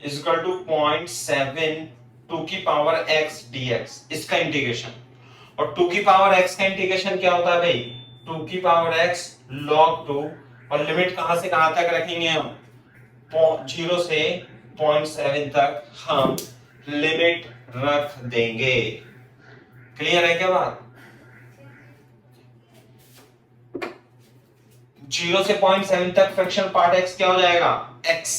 A: is equal to 0.7 2 की पावर x dx, इसका इंटीग्रेशन। और 2 की पावर x का इंटीग्रेशन क्या होता है भाई? 2 की पावर x log 2। और लिमिट कहां से कहां तक रखेंगे हम? 0 से 0.7 तक हम लिमिट रख देंगे। क्लियर है क्या बात? 0 से 0.7 तक फ्रैक्शनल पार्ट x क्या हो जाएगा? x।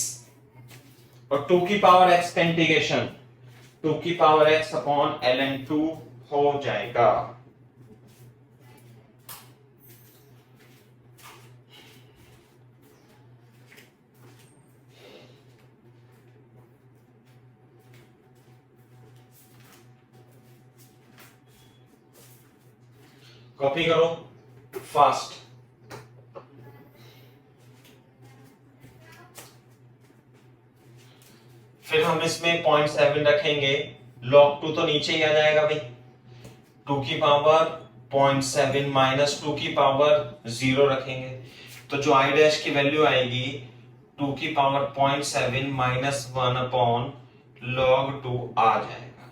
A: और 2 की पावर x का इंटीग्रेशन 2 की पावर x अपॉन ln2 हो जाएगा। कॉपी करो फास्ट। फिर हम इसमें 0.7 रखेंगे, log 2 तो नीचे ही आ जाएगा भाई। 2 की पावर 0.7 माइनस 2 की पावर 0 रखेंगे, तो जो i डैश की वैल्यू आएगी 2 की पावर 0.7 माइनस 1 अपॉन log 2 आ जाएगा।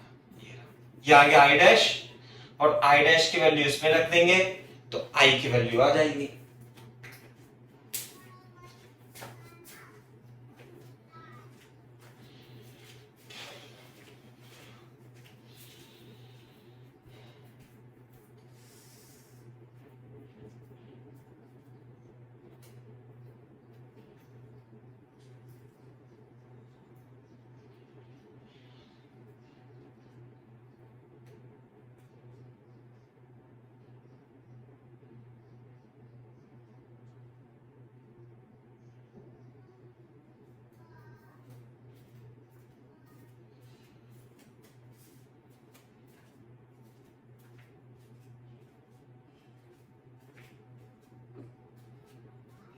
A: ये आ गया i डैश, और i डैश की वैल्यू इसमें रख देंगे तो i की वैल्यू आ जाएगी।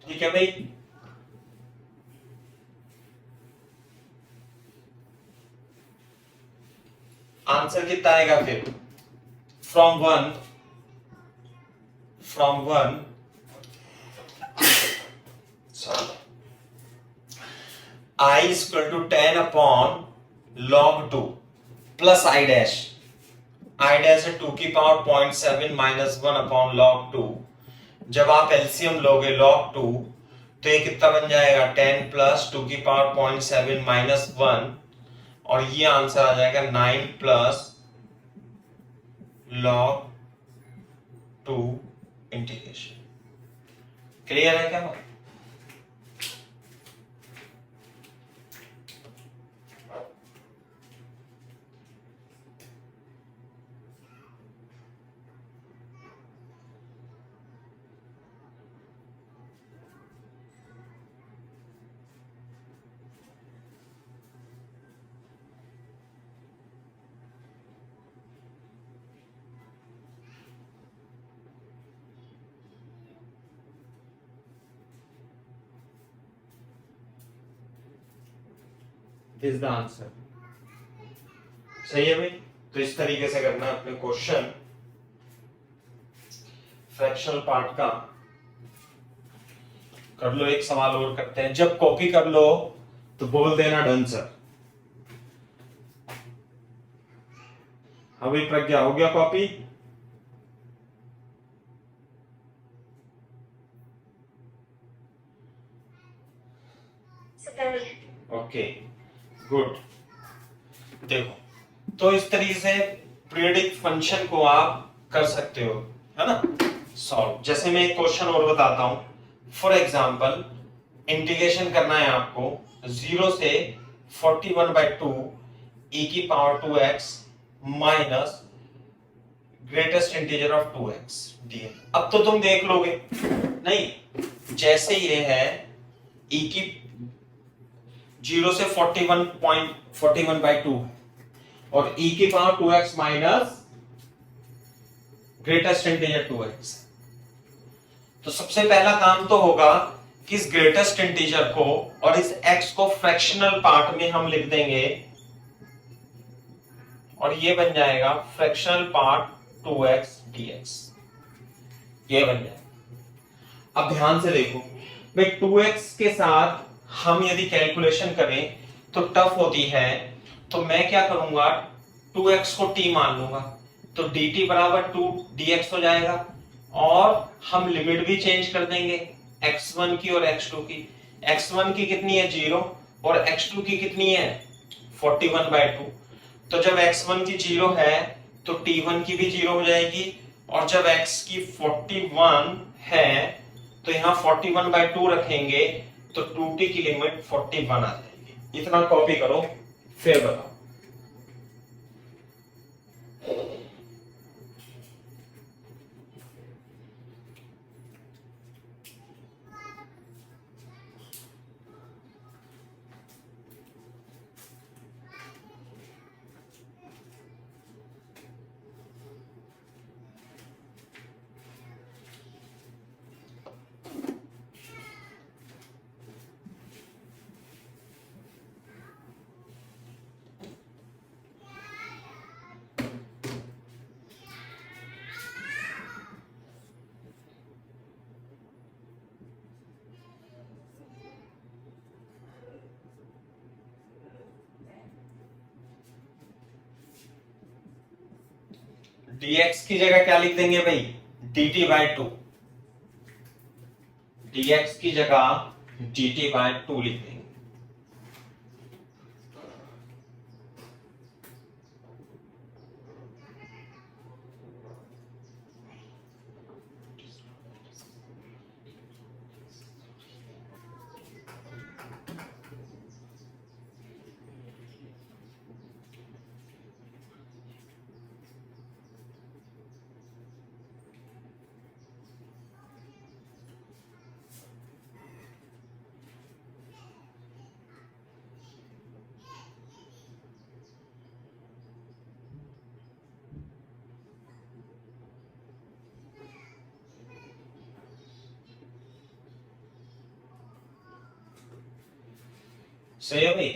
A: ठीक है भाई? आंसर कितना आएगा फिर? From one i is equal to 10 upon log 2 plus i dash. i dash है 2 की पावर 0.7 माइनस 1 अपॉन log 2। जब आप एलसीएम लोगे log 2 तो ये कितना बन जाएगा? 10 प्लस 2 की पावर 0.7 माइनस 1, और ये आंसर आ जाएगा 9 प्लस log 2 इंटीग्रेशन। क्लियर है क्या बात? Is the answer. सही है भाई। तो इस तरीके से करना है अपने क्वेश्चन फ्रैक्शनल पार्ट का। कर लो, एक सवाल और करते हैं। जब कॉपी कर लो तो बोल देना डन सर। अभी प्रज्ञा हो गया कॉपी? Okay good. देखो, तो इस तरीके से पीरियडिक फंक्शन को आप कर सकते हो, है ना, सॉल्व। जैसे मैं एक क्वेश्चन और बताता हूं। फॉर एग्जांपल इंटीग्रेशन करना है आपको 0 से 41/2 e की power 2x minus greatest integer of 2x dx। अब तो तुम देख लोगे नहीं, जैसे ये है e की 0 से 41/2 और e की power 2x minus greatest integer 2x। तो सबसे पहला काम तो होगा कि इस ग्रेटेस्ट इंटीजर को और इस x को फ्रैक्शनल पार्ट में हम लिख देंगे और ये बन जाएगा फ्रैक्शनल पार्ट 2x dx। ये बन जाएगा। अब ध्यान से देखो भाई, 2x के साथ हम यदि कैलकुलेशन करें तो टफ होती है, तो मैं क्या करूंगा 2x को t मान लूंगा, तो dt बराबर 2dx हो जाएगा। और हम लिमिट भी चेंज कर देंगे x1 की और x2 की। x1 की कितनी है 0 और x2 की कितनी है 41/2। तो जब x1 की 0 है तो t1 की भी 0 हो जाएगी, और जब x की 41 है तो यहाँ 41/2 रखेंगे तो 2t की लिमिट 41 आ जाएगी। इतना कॉपी करो, फिर बताओ। dx की जगह क्या लिख देंगे भाई dt/2। dx की जगह dt/2 लिख देंगे। सही है भाई।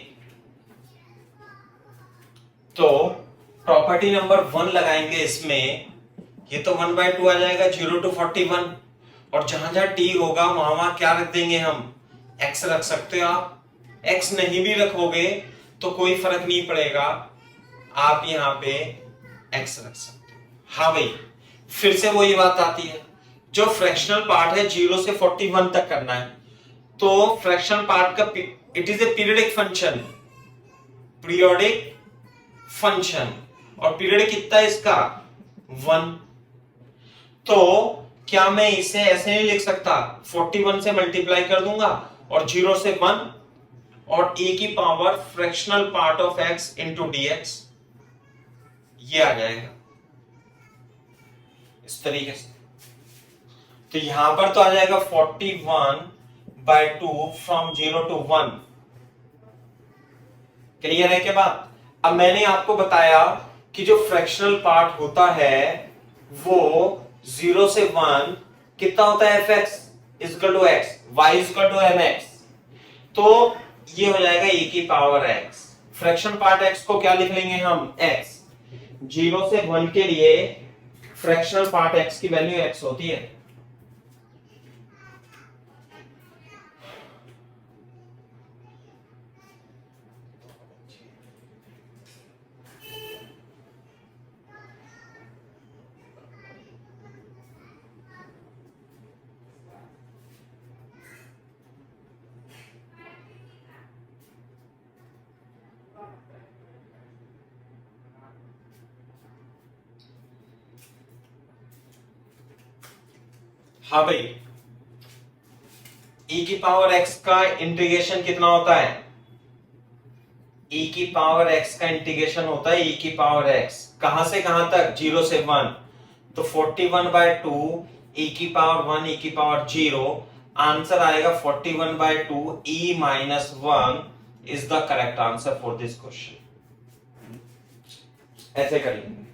A: तो प्रॉपर्टी नंबर 1 लगाएंगे इसमें, ये तो 1/2 आ जाएगा 0 to 41, और जहां जहां t होगा वहां वहां क्या रख देंगे हम x रख सकते हो आप। x नहीं भी रखोगे तो कोई फर्क नहीं पड़ेगा, आप यहाँ पे x रख सकते हो। हाँ भाई, फिर से वही बात आती है, जो फ्रैक्शनल पार्ट है 0 से 41 तक करना है, तो फ्रैक्शनल पार्ट का it is a periodic function, periodic function, और पीरियड कितना है इसका 1। तो क्या मैं इसे ऐसे नहीं लिख सकता, 41 से मल्टीप्लाई कर दूंगा और 0 से 1 और a की power fractional part of x into dx, ये आ जाएगा इस तरीके से। तो यहां पर तो आ जाएगा 41/2 फ्रॉम 0 to 1। क्लियर है क्या बात? अब मैंने आपको बताया कि जो फ्रैक्शनल पार्ट होता है वो 0 से 1 कितना होता है fx equal to x, y equal to mx। तो ये हो जाएगा e की power x, fraction part x को क्या लिख लेंगे हम, x। 0 से 1 के लिए फ्रैक्शनल पार्ट x की वैल्यू x होती है। हाँ भाई, e की पावर x का इंटीग्रेशन कितना होता है, e की पावर x का इंटीग्रेशन होता है e की पावर x, कहां से कहां तक, 0 से 1, तो 41/2 e की पावर 1 e की पावर 0, आंसर आएगा 41/2 e minus 1 is the correct answer for this question. ऐसे करेंगे।